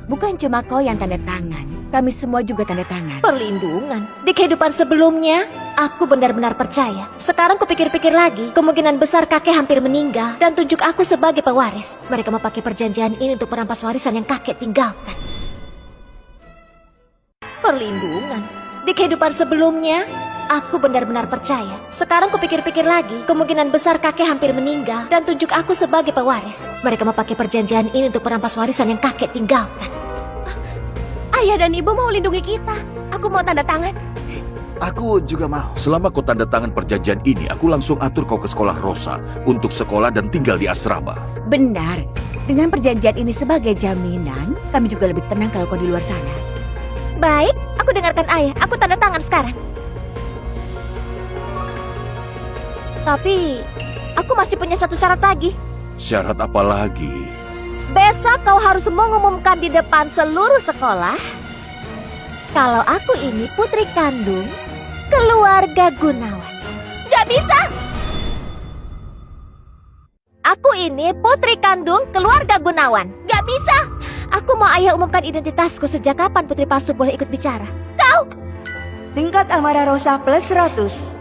Bukan cuma kau yang tanda tangan. Kami semua juga tanda tangan. Perlindungan. Di kehidupan sebelumnya, aku benar-benar percaya. Sekarang kupikir-pikir lagi, kemungkinan besar kakek hampir meninggal dan tunjuk aku sebagai pewaris. Mereka memakai perjanjian ini untuk merampas warisan yang kakek tinggalkan. Perlindungan. Di kehidupan sebelumnya, aku benar-benar percaya. Sekarang kupikir-pikir lagi, kemungkinan besar kakek hampir meninggal dan tunjuk aku sebagai pewaris. Mereka memakai perjanjian ini untuk merampas warisan yang kakek tinggalkan. Ayah dan ibu mau lindungi kita. Aku mau tanda tangan. Aku juga mau. Selama kau tanda tangan perjanjian ini, aku langsung atur kau ke sekolah Rosa untuk sekolah dan tinggal di asrama. Benar. Dengan perjanjian ini sebagai jaminan, kami juga lebih tenang kalau kau di luar sana. Baik, aku dengarkan ayah. Aku tanda tangan sekarang. Tapi, aku masih punya satu syarat lagi. Syarat apa lagi? Besok kau harus mengumumkan di depan seluruh sekolah kalau aku ini putri kandung keluarga Gunawan. Gak bisa! Aku ini putri kandung keluarga Gunawan. Gak bisa! Aku mau ayah umumkan identitasku. Sejak kapan putri palsu boleh ikut bicara? Tingkat amarah Rosa plus 100.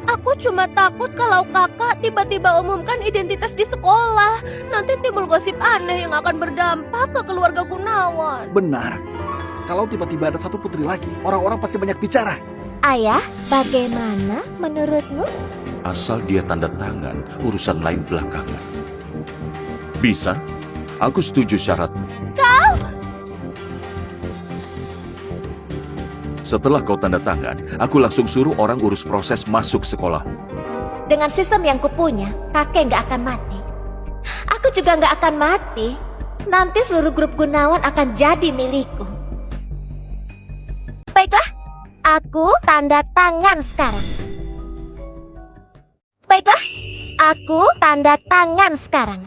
Aku cuma takut kalau kakak tiba-tiba umumkan identitas di sekolah. Nanti timbul gosip aneh yang akan berdampak ke keluarga Gunawan. Benar. Kalau tiba-tiba ada satu putri lagi, orang-orang pasti banyak bicara. Ayah, bagaimana menurutmu? Asal dia tanda tangan, urusan lain belakangan. Bisa? Aku setuju syarat. Setelah kau tanda tangan, aku langsung suruh orang urus proses masuk sekolah. Dengan sistem yang kupunya, kakek nggak akan mati. Aku juga nggak akan mati. Nanti seluruh grup Gunawan akan jadi milikku. Baiklah, aku tanda tangan sekarang. Baiklah, aku tanda tangan sekarang.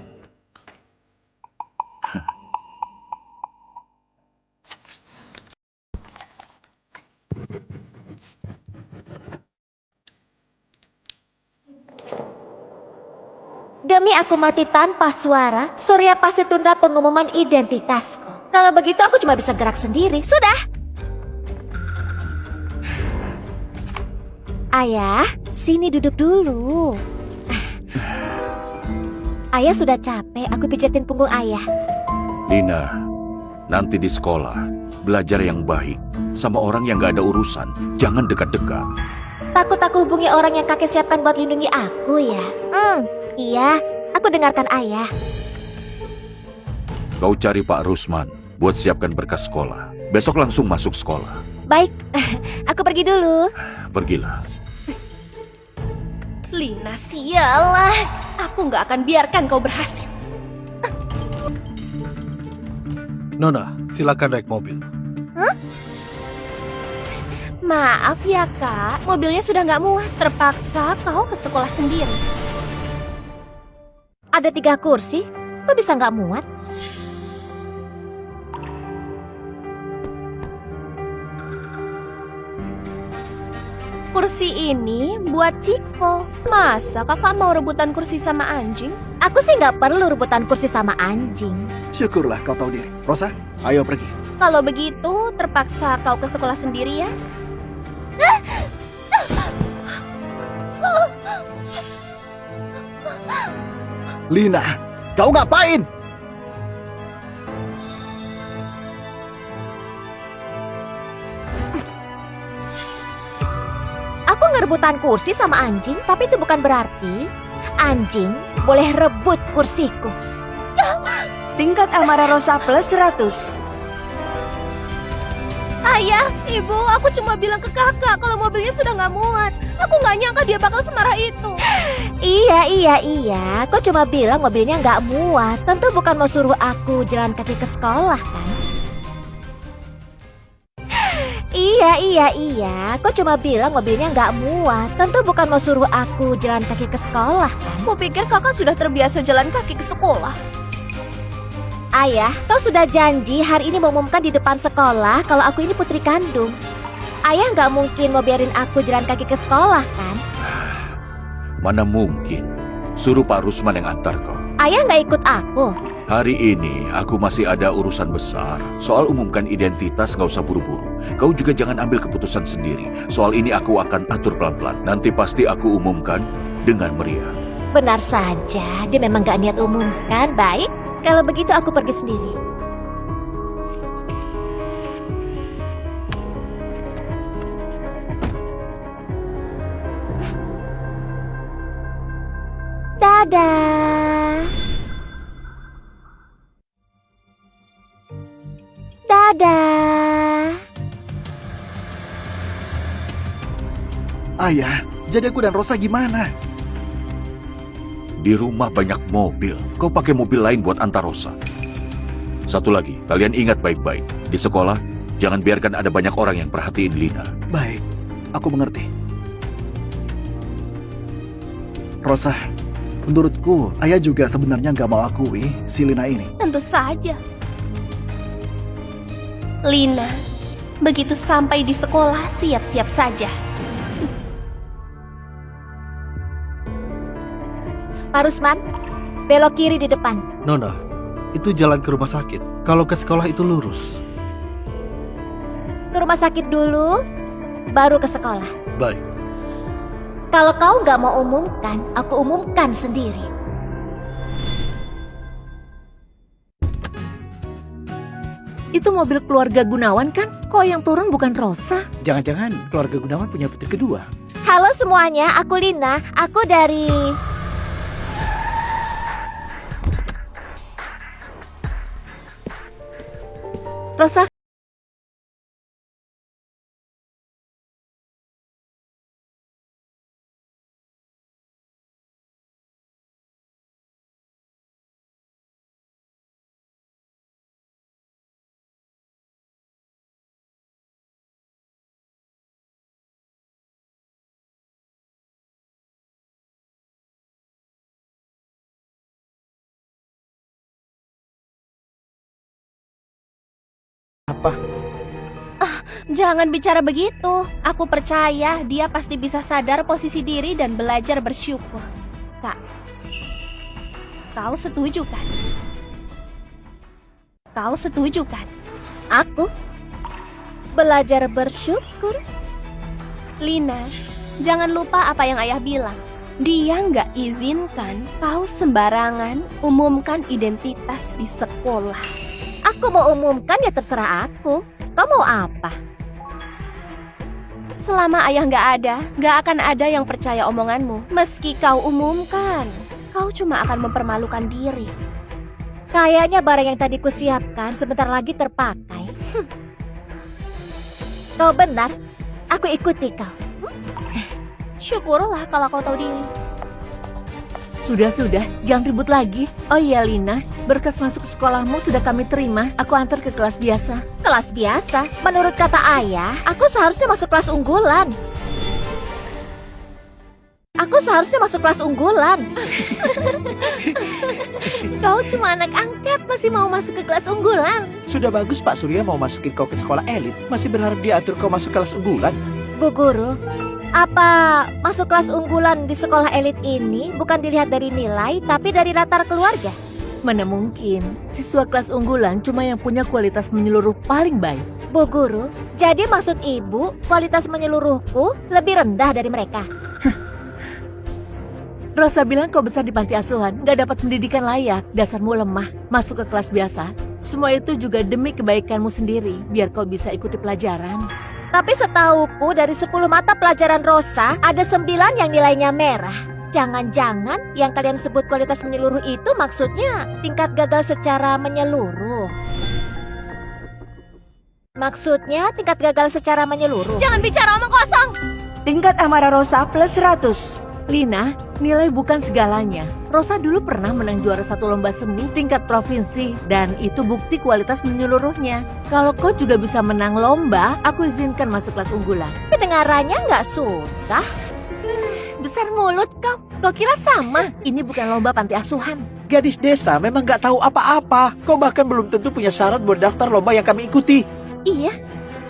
Demi aku mati tanpa suara, Surya pasti tunda pengumuman identitasku. Kalau begitu aku cuma bisa gerak sendiri. Sudah. Ayah, sini duduk dulu. Ayah sudah capek, aku pijatin punggung ayah. Lina, nanti di sekolah, belajar yang baik. Sama orang yang gak ada urusan, jangan dekat-dekat. Takut aku hubungi orang yang kakek siapkan buat lindungi aku ya? Iya, aku dengarkan ayah. Kau cari Pak Rusman buat siapkan berkas sekolah. Besok langsung masuk sekolah. Baik, aku pergi dulu. Pergilah. Lina, sialah. Aku nggak akan biarkan kau berhasil. Nona, silakan naik mobil. Maaf ya kak, mobilnya sudah nggak muat. Terpaksa kau ke sekolah sendiri. Ada 3 kursi, kok bisa nggak muat? Kursi ini buat Ciko. Masa kakak mau rebutan kursi sama anjing? Aku sih nggak perlu rebutan kursi sama anjing. Syukurlah kau tahu diri. Rosa, ayo pergi. Kalau begitu, terpaksa kau ke sekolah sendiri ya. Lina, kau ngapain? Aku ngerebutan kursi sama anjing, tapi itu bukan berarti anjing boleh rebut kursiku. Tingkat amarah Rosa plus 100. Ayah, ibu, aku cuma bilang ke kakak kalau mobilnya sudah nggak muat. Aku nggak nyangka dia bakal semarah itu. Iya. Kok cuma bilang mobilnya nggak muat. Tentu bukan mau suruh aku jalan kaki ke sekolah kan? Iya. Kok cuma bilang mobilnya nggak muat. Tentu bukan mau suruh aku jalan kaki ke sekolah kan? Kupikir kakak sudah terbiasa jalan kaki ke sekolah. Ayah, kau sudah janji hari ini mengumumkan di depan sekolah kalau aku ini putri kandung. Ayah nggak mungkin mau biarin aku jalan kaki ke sekolah kan? Mana mungkin. Suruh Pak Rusman yang antar kau. Ayah nggak ikut aku. Hari ini aku masih ada urusan besar. Soal umumkan identitas nggak usah buru-buru. Kau juga jangan ambil keputusan sendiri. Soal ini aku akan atur pelan-pelan. Nanti pasti aku umumkan dengan meriah. Benar saja, dia memang nggak niat umumkan. Baik, kalau begitu aku pergi sendiri. Dadah. Dadah. Ayah, jadi aku dan Rosa gimana? Di rumah banyak mobil. Kau pakai mobil lain buat antar Rosa. Satu lagi, kalian ingat baik-baik. Di sekolah, jangan biarkan ada banyak orang yang perhatiin Lina. Baik, aku mengerti. Rosa, menurutku ayah juga sebenarnya nggak mau akui si Lina ini. Tentu saja. Lina, begitu sampai di sekolah, siap-siap saja. Pak Rusman, belok kiri di depan. Nona, itu jalan ke rumah sakit. Kalau ke sekolah itu lurus. Ke rumah sakit dulu, baru ke sekolah. Baik. Kalau kau nggak mau umumkan, aku umumkan sendiri. Itu mobil keluarga Gunawan kan? Kok yang turun bukan Rosa? Jangan-jangan keluarga Gunawan punya putri kedua. Halo semuanya, aku Lina. Aku dari... Rosa, Apa? jangan bicara begitu. Aku percaya dia pasti bisa sadar posisi diri dan belajar bersyukur. Kak, kau setuju kan? Kau setuju kan? Aku? Belajar bersyukur? Lina, jangan lupa apa yang ayah bilang. Dia nggak izinkan kau sembarangan umumkan identitas di sekolah. Aku mau umumkan ya terserah aku. Kau mau apa? Selama ayah nggak ada, nggak akan ada yang percaya omonganmu. Meski kau umumkan, kau cuma akan mempermalukan diri. Kayaknya barang yang tadi kusiapkan sebentar lagi terpakai. Kau benar, aku ikuti kau. Syukurlah kalau kau tahu diri. Sudah, jangan ribut lagi. Oh iya Lina, berkas masuk sekolahmu sudah kami terima. Aku antar ke kelas biasa. Kelas biasa, menurut kata ayah, aku seharusnya masuk kelas unggulan. Aku seharusnya masuk kelas unggulan. Kau cuma anak angkat, masih mau masuk ke kelas unggulan. Sudah bagus Pak Surya mau masukin kau ke sekolah elit. Masih berharap diatur kau masuk kelas unggulan. Bu Guru, apa masuk kelas unggulan di sekolah elit ini bukan dilihat dari nilai, tapi dari latar keluarga? Mana mungkin, siswa kelas unggulan cuma yang punya kualitas menyeluruh paling baik. Bu Guru, jadi maksud ibu kualitas menyeluruhku lebih rendah dari mereka? Rosa bilang kau besar di panti asuhan, gak dapat pendidikan layak, dasarmu lemah, masuk ke kelas biasa. Semua itu juga demi kebaikanmu sendiri, biar kau bisa ikuti pelajaran. Tapi setauku dari 10 mata pelajaran Rosa, ada 9 yang nilainya merah. Jangan-jangan yang kalian sebut kualitas menyeluruh itu maksudnya tingkat gagal secara menyeluruh. Maksudnya tingkat gagal secara menyeluruh. Jangan bicara omong kosong. Tingkat amarah Rosa plus 100. Lina, nilai bukan segalanya. Rosa dulu pernah menang juara satu lomba seni tingkat provinsi, dan itu bukti kualitas menyeluruhnya. Kalau kau juga bisa menang lomba, aku izinkan masuk kelas unggulan. Kedengarannya nggak susah. Besar mulut kau, kau kira sama? Ini bukan lomba panti asuhan. Gadis desa memang nggak tahu apa-apa. Kau bahkan belum tentu punya syarat buat daftar lomba yang kami ikuti. Iya,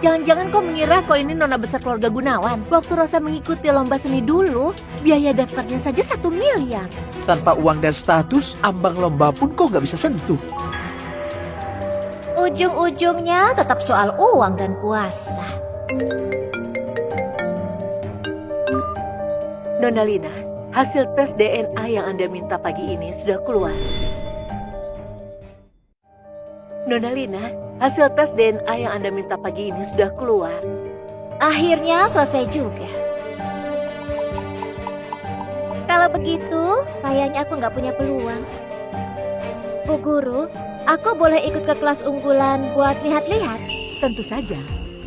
jangan-jangan kau mengira kau ini nona besar keluarga Gunawan. Waktu Rosa mengikuti lomba seni dulu, biaya daftarnya saja 1 miliar. Tanpa uang dan status, ambang lomba pun kau nggak bisa sentuh. Ujung-ujungnya tetap soal uang dan kuasa. Nona Lina, hasil tes DNA yang Anda minta pagi ini sudah keluar. Nona Lina, hasil tes DNA yang Anda minta pagi ini sudah keluar. Akhirnya selesai juga. Kalau begitu, kayaknya aku nggak punya peluang. Bu Guru, aku boleh ikut ke kelas unggulan buat lihat-lihat? Tentu saja.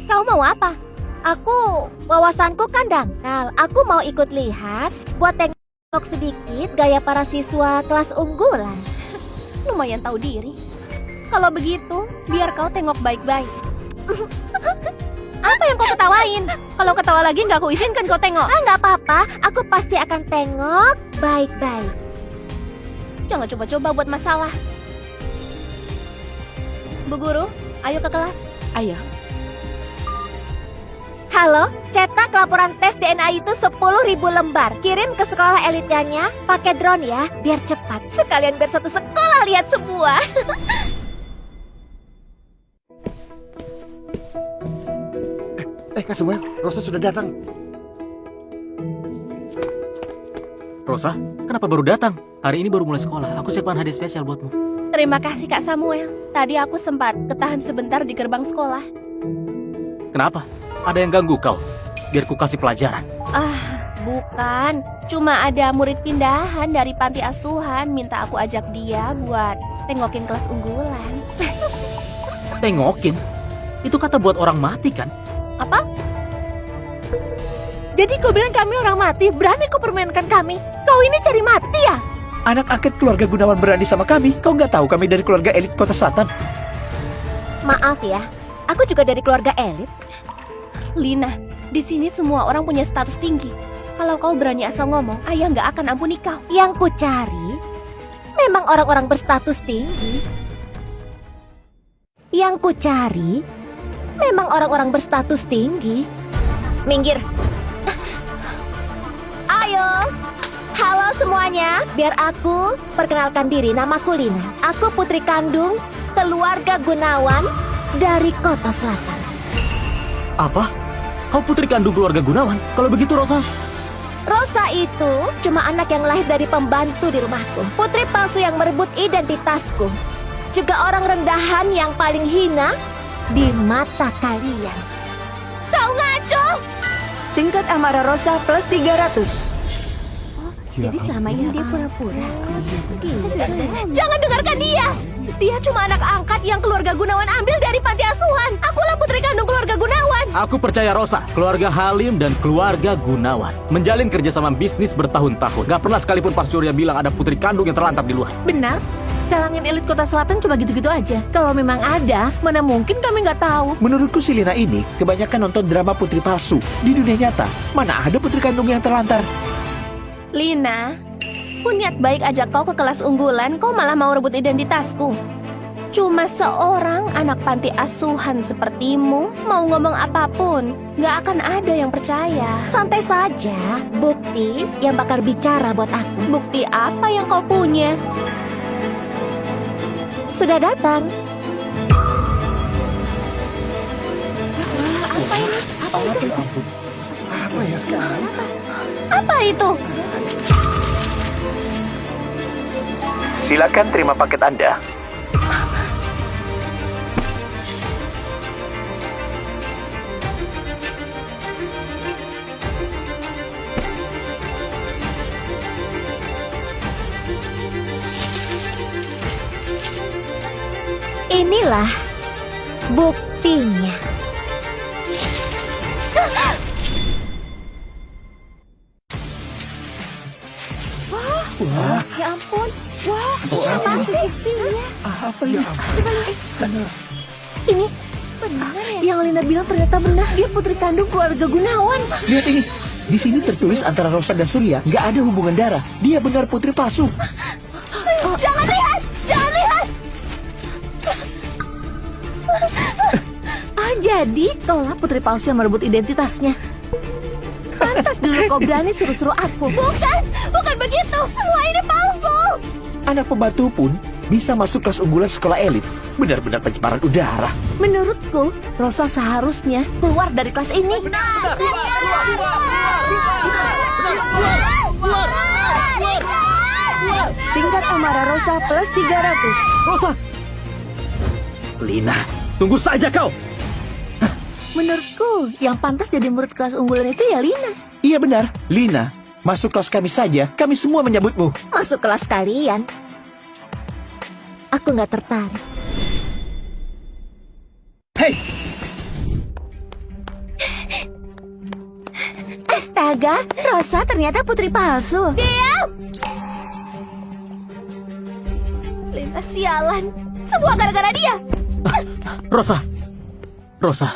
Kau mau apa? Aku, wawasanku kan dangkal. Aku mau ikut lihat buat tengok sedikit gaya para siswa kelas unggulan. Lumayan tahu diri. Kalau begitu, biar kau tengok baik-baik. Apa yang kau ketawain? Kalau ketawa lagi nggak aku izinkan kau tengok. Nggak apa-apa, aku pasti akan tengok baik-baik. Jangan coba-coba buat masalah. Bu Guru, ayo ke kelas. Ayo. Halo, cetak laporan tes DNA itu 10.000 lembar. Kirim ke sekolah elitnya pakai drone ya, biar cepat. Sekalian biar satu sekolah lihat semua. Kak Samuel, Rosa sudah datang. Rosa, kenapa baru datang? Hari ini baru mulai sekolah. Aku siapkan hadiah spesial buatmu. Terima kasih Kak Samuel. Tadi aku sempat ketahan sebentar di gerbang sekolah. Kenapa? Ada yang ganggu kau? Biar ku kasih pelajaran. Bukan. Cuma ada murid pindahan dari panti asuhan minta aku ajak dia buat tengokin kelas unggulan. Tengokin? Itu kata buat orang mati kan? Apa? Jadi kau bilang kami orang mati, berani kau permainkan kami? Kau ini cari mati ya? Anak angkat keluarga Gunawan berani sama kami. Kau nggak tahu kami dari keluarga elit Kota Selatan. Maaf ya, aku juga dari keluarga elit. Lina, di sini semua orang punya status tinggi. Kalau kau berani asal ngomong, ayah nggak akan ampuni kau. Yang ku cari memang orang-orang berstatus tinggi. Yang ku cari memang orang-orang berstatus tinggi. Minggir. Ayo. Halo semuanya, biar aku perkenalkan diri. Namaku Lina. Aku putri kandung keluarga Gunawan dari Kota Selatan. Apa? Kau putri kandung keluarga Gunawan? Kalau begitu Rosa... Rosa itu cuma anak yang lahir dari pembantu di rumahku. Putri palsu yang merebut identitasku. Juga orang rendahan yang paling hina di mata kalian. Kau ngaco! Tingkat amarah Rosa plus 300. Jadi selama ini dia pura-pura. Jangan dengarkan dia. Dia cuma anak angkat yang keluarga Gunawan ambil dari panti asuhan. Akulah putri kandung keluarga Gunawan. Aku percaya Rosa, keluarga Halim dan keluarga Gunawan menjalin kerjasama bisnis bertahun-tahun. Gak pernah sekalipun Pak Surya bilang ada putri kandung yang terlantar di luar. Benar. Kalangan elit Kota Selatan cuma gitu-gitu aja. Kalau memang ada, mana mungkin kami nggak tahu. Menurutku si Lina ini kebanyakan nonton drama putri palsu. Di dunia nyata, mana ada putri kandung yang terlantar? Lina, ku niat baik ajak kau ke kelas unggulan, kau malah mau rebut identitasku. Cuma seorang anak panti asuhan sepertimu mau ngomong apapun, nggak akan ada yang percaya. Santai saja, bukti yang bakal bicara buat aku. Bukti apa yang kau punya? Sudah datang. Apa ya sekarang? Apa itu? Silakan terima paket Anda. Inilah buktinya. Wah, Ya ampun. Wah, apa sih buktinya? apa ya? Ini Benar ya? yang Lina bilang ternyata benar. Dia putri kandung keluarga Gunawan. Lihat ini. Di sini tertulis antara Rosa dan Surya nggak ada hubungan darah. Dia benar putri palsu. Jangan lihat! Jangan lihat! Jadi kaulah putri palsu yang merebut identitasnya. Pantas dulu kau berani suruh-suruh aku. Bukan begitu! Semua ini palsu! Anak pembantu pun bisa masuk kelas unggulan sekolah elit. Benar-benar pencemaran udara. Menurutku, Rosa seharusnya keluar dari kelas ini. Tingkat amarah Rosa plus 300. Rosa! Lina, tunggu saja kau! Menurutku, yang pantas jadi murid kelas unggulan itu ya Lina. Iya benar, Lina. Masuk kelas kami saja, kami semua menyambutmu. Masuk kelas kalian. Aku nggak tertarik. Hei, Astaga, Rosa ternyata putri palsu. Lina, sialan! Semua gara-gara dia. Rosa,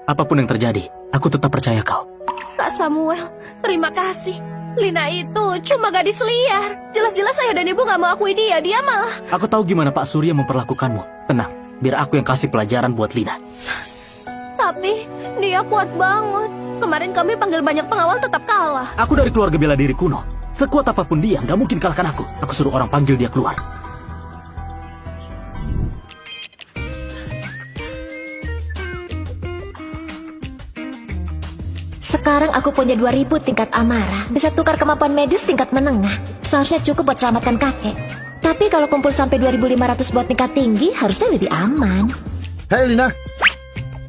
apapun yang terjadi, aku tetap percaya kau. Kak Samuel, terima kasih. Lina itu cuma gadis liar. Jelas-jelas saya dan ibu gak mau akui dia. Dia malah... Aku tahu gimana Pak Surya memperlakukanmu. Tenang, biar aku yang kasih pelajaran buat Lina. Tapi dia kuat banget. Kemarin kami panggil banyak pengawal tetap kalah. Aku dari keluarga bela diri kuno. Sekuat apapun dia, gak mungkin kalahkan aku. Aku suruh orang panggil dia keluar. Sekarang aku punya 2000 tingkat amarah. Bisa tukar kemampuan medis tingkat menengah. Seharusnya cukup buat selamatkan kakek. Tapi kalau kumpul sampai 2500 buat tingkat tinggi, harusnya lebih aman. Hei Lina,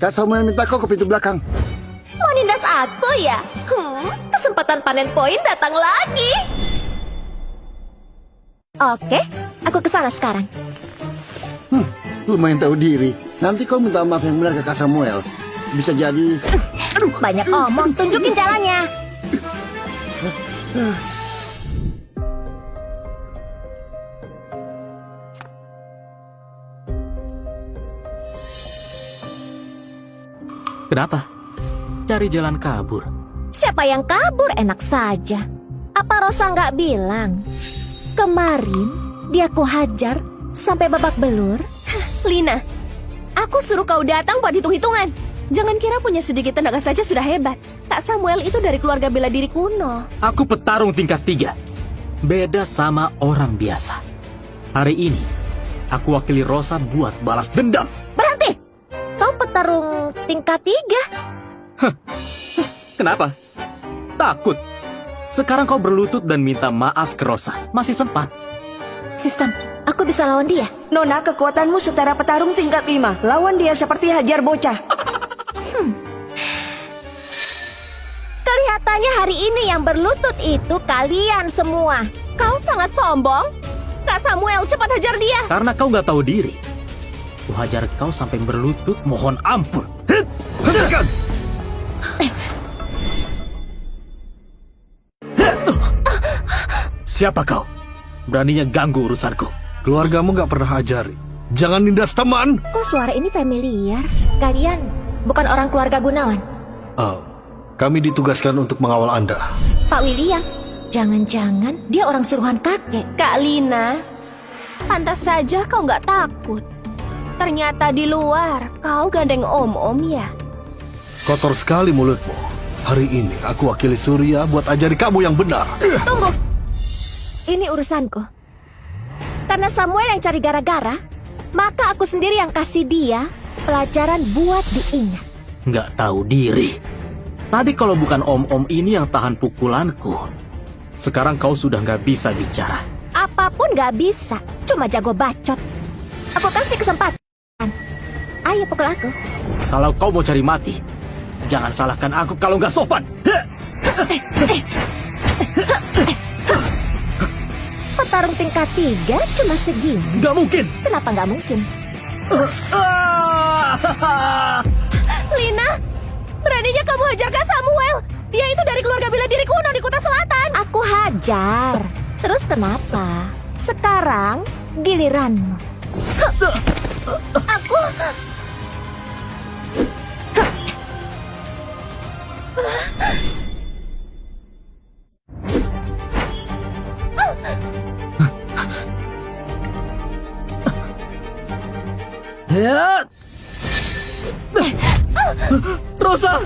Kak Samuel minta kau ke pintu belakang. Mau nindas aku ya? Kesempatan panen poin datang lagi. Oke, aku kesana sekarang. Lumayan tahu diri. Nanti kau minta maaf yang benar ke Kak Samuel. Bisa jadi... Banyak omong, tunjukin jalannya. Kenapa? Cari jalan kabur. Siapa yang kabur enak saja. Apa Rosa nggak bilang? Kemarin dia ku hajar sampai babak belur. Lina, aku suruh kau datang buat hitung-hitungan. Jangan kira punya sedikit tenaga saja sudah hebat. Kak Samuel itu dari keluarga bela diri kuno. Aku petarung tingkat 3. Beda sama orang biasa. Hari ini, aku wakili Rosa buat balas dendam. Berhenti! Kau petarung tingkat 3. Kenapa? Takut? Sekarang kau berlutut dan minta maaf ke Rosa. Masih sempat. Sistem, aku bisa lawan dia. Nona, kekuatanmu setara petarung tingkat 5. Lawan dia seperti hajar bocah. Kelihatannya hari ini yang berlutut itu kalian semua. Kau sangat sombong. Kak Samuel, cepat hajar dia. Karena kau nggak tahu diri. Ku hajar kau sampai berlutut, mohon ampun. Hajarkan! Siapa kau? Beraninya ganggu urusanku. Keluargamu nggak pernah ajari. Jangan nindas teman. Kok suara ini familiar? Kalian bukan orang keluarga Gunawan. Kami ditugaskan untuk mengawal Anda. Pak William, jangan-jangan dia orang suruhan kakek. Kak Lina, pantas saja kau nggak takut. Ternyata di luar kau gandeng om-om ya. Kotor sekali mulutmu. Hari ini aku wakili Surya buat ajari kamu yang benar. Tunggu. Ini urusanku. Karena Samuel yang cari gara-gara, maka aku sendiri yang kasih dia pelajaran buat diingat. Nggak tahu diri. Tadi kalau bukan om-om ini yang tahan pukulanku, sekarang kau sudah nggak bisa bicara. Apapun nggak bisa, cuma jago bacot. Aku kasih kesempatan. Ayo pukul aku. Kalau kau mau cari mati, jangan salahkan aku kalau nggak sopan. Petarung tingkat 3 cuma segini. Nggak mungkin. Kenapa nggak mungkin? Lina, beraninya kamu hajar Kak Samuel. Dia itu dari keluarga bela diri kuno di Kota Selatan. Aku hajar. Terus kenapa? Sekarang giliranmu. Aku... Rosa!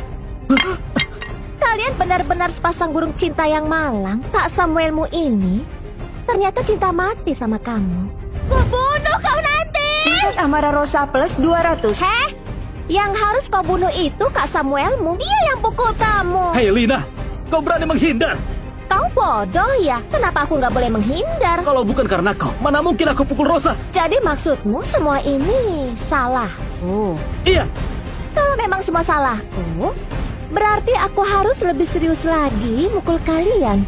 Kalian benar-benar sepasang burung cinta yang malang. Kak Samuelmu ini ternyata cinta mati sama kamu. Kubunuh kau nanti. Tingkat amarah Rosa plus 200. Heh? Yang harus kau bunuh itu Kak Samuelmu. Dia yang pukul kamu. Hei Lina, kau berani menghindar? Kau bodoh ya? Kenapa aku nggak boleh menghindar? Kalau bukan karena kau, mana mungkin aku pukul Rosa? Jadi maksudmu semua ini salah? Iya. Kalau memang semua salahku, berarti aku harus lebih serius lagi mukul kalian.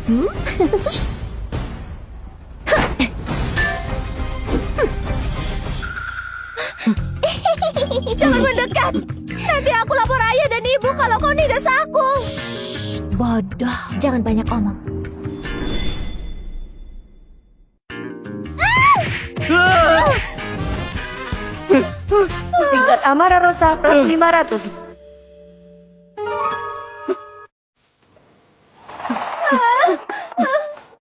Jangan mendekat. Nanti aku lapor ayah dan ibu kalau kau nindas aku. Bodoh, jangan banyak omong. amarah Rosa plus 500.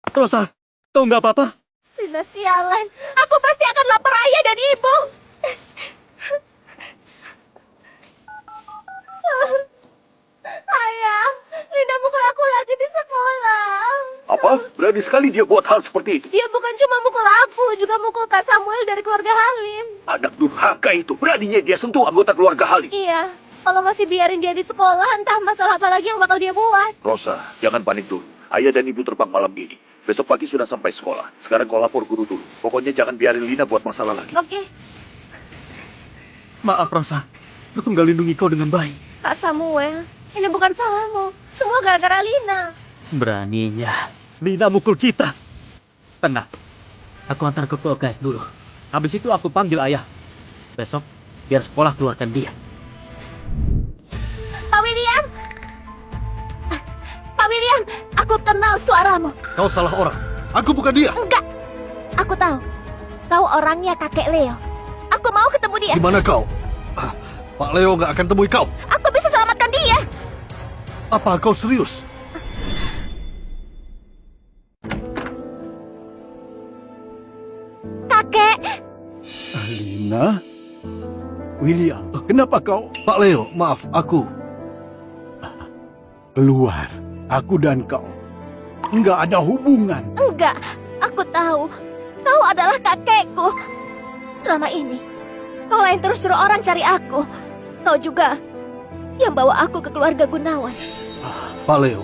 Rosa, kau nggak apa-apa? Lina sialan. Aku pasti akan lapor ayah dan ibu. Ayah, Lina mukul aku lagi di sekolah. Apa? Berani sekali dia buat hal seperti itu. Dia bukan cuma mukul aku, juga mukul Kak Samuel dari keluarga Halim. Anak durhaka itu. Beraninya dia sentuh anggota keluarga Halim. Iya, kalau masih biarin dia di sekolah, entah masalah apa lagi yang bakal dia buat. Rosa, jangan panik dulu. Ayah dan ibu terbang malam ini. Besok pagi sudah sampai sekolah. Sekarang kau lapor guru dulu. Pokoknya jangan biarin Lina buat masalah lagi. Oke. Maaf Rosa, aku nggak lindungi kau dengan baik. Kak Samuel, ini bukan salahmu. Semua gara-gara Lina. Beraninya Lina mukul kita. Tenang, aku antar ke guys dulu. Habis itu aku panggil ayah. Besok biar sekolah keluarkan dia. Pak William! Pak William, aku kenal suaramu. Kau salah orang. Aku bukan dia. Enggak, aku tahu. Kau orangnya kakek Leo. Aku mau ketemu dia. Di mana kau? Pak Leo nggak akan temui kau. Aku bisa selamatkan dia. Apa kau serius? Kakek, Lina? William, kenapa kau Pak Leo, maaf, aku. keluar? Aku dan kau nggak ada hubungan. enggak. Aku tahu. Kau adalah kakekku. Selama ini, kau lain terus suruh orang cari aku. Kau juga yang bawa aku ke keluarga Gunawan. Pak Leo,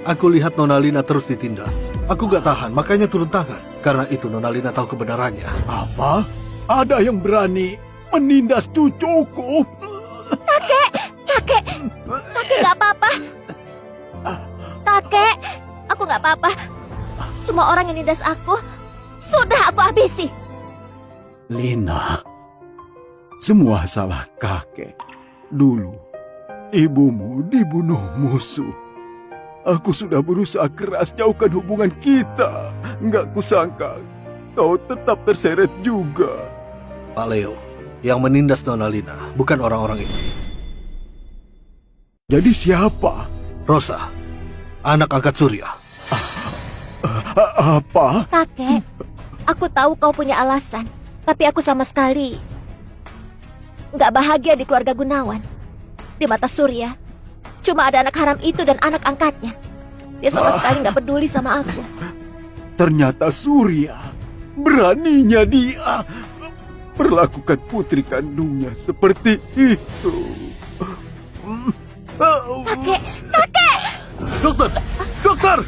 aku lihat Nona Lina terus ditindas. Aku gak tahan, makanya turun tangan. Karena itu Nona Lina tahu kebenarannya. Apa? Ada yang berani menindas cucuku? Kakek nggak apa-apa. Kakek, aku nggak apa-apa. Semua orang yang nindas aku, sudah aku habisi. Lina, semua salah kakek. Dulu, ibumu dibunuh musuh. Aku sudah berusaha keras jauhkan hubungan kita. Nggak kusangka kau tetap terseret juga. Pak Leo, yang menindas Nona Lina bukan orang-orang itu. Jadi siapa? Rosa, anak angkat Surya. Apa? Kakek, aku tahu kau punya alasan, tapi aku sama sekali nggak bahagia di keluarga Gunawan. Di mata Surya, cuma ada anak haram itu dan anak angkatnya. Dia sama sekali nggak peduli sama aku. Ternyata Surya, beraninya dia perlakukan putri kandungnya seperti itu. Kakek, Dokter! Dokter!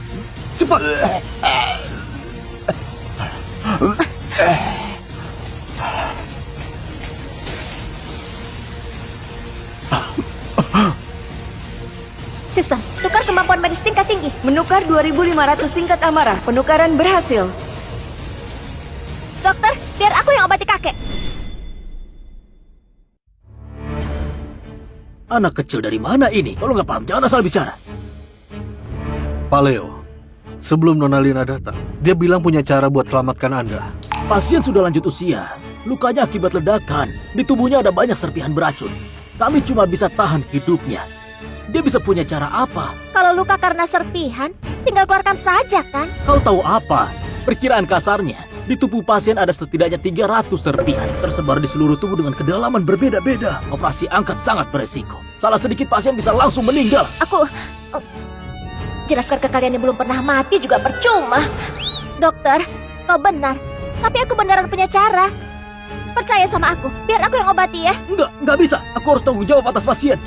Cepat! Sistem, tukar kemampuan medis tingkat tinggi. Menukar 2.500 tingkat amarah. Penukaran berhasil. Dokter, biar aku yang obati kakek. Anak kecil dari mana ini? Kalau nggak paham, jangan asal bicara. Pak Leo, sebelum Nona Lina datang, dia bilang punya cara buat selamatkan Anda. Pasien sudah lanjut usia. Lukanya akibat ledakan. Di tubuhnya ada banyak serpihan beracun. Kami cuma bisa tahan hidupnya. Dia bisa punya cara apa? Kalau luka karena serpihan, tinggal keluarkan saja kan? Kau tahu apa? Perkiraan kasarnya, di tubuh pasien ada setidaknya 300 serpihan tersebar di seluruh tubuh dengan kedalaman berbeda-beda. Operasi angkat sangat beresiko. Salah sedikit pasien bisa langsung meninggal. Aku jelaskan ke kalian yang belum pernah mati juga percuma. Dokter, kau benar. Tapi aku beneran punya cara. Percaya sama aku, biar aku yang obati ya. Nggak bisa. Aku harus tanggung jawab atas pasien.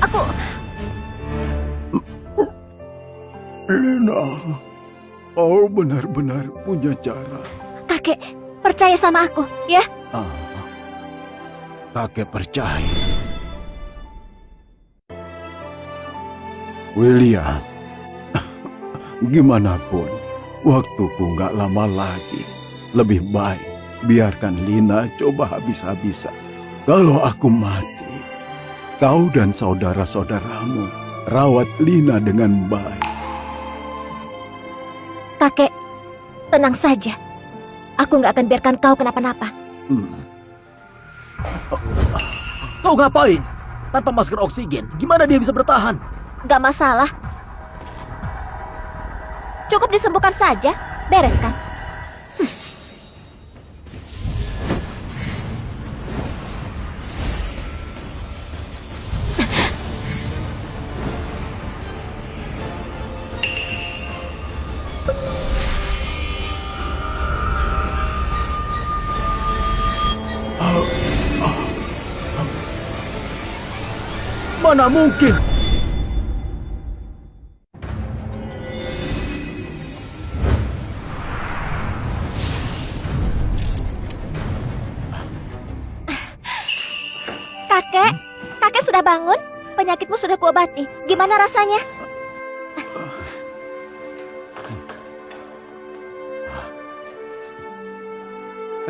Lina, kau benar-benar punya cara. Kakek, percaya sama aku, ya? Kakek percaya. William, gimana pun, waktuku nggak lama lagi. Lebih baik biarkan Lina coba habis-habisan. Kalau aku mati, kau dan saudara-saudaramu rawat Lina dengan baik. Kakek, tenang saja. Aku nggak akan biarkan kau kenapa-napa. Kau ngapain? Tanpa masker oksigen, gimana dia bisa bertahan? Gak masalah. Cukup disembuhkan saja. Beres kan? Mana mungkin? Kakek sudah bangun? Penyakitmu sudah kuobati. Gimana rasanya?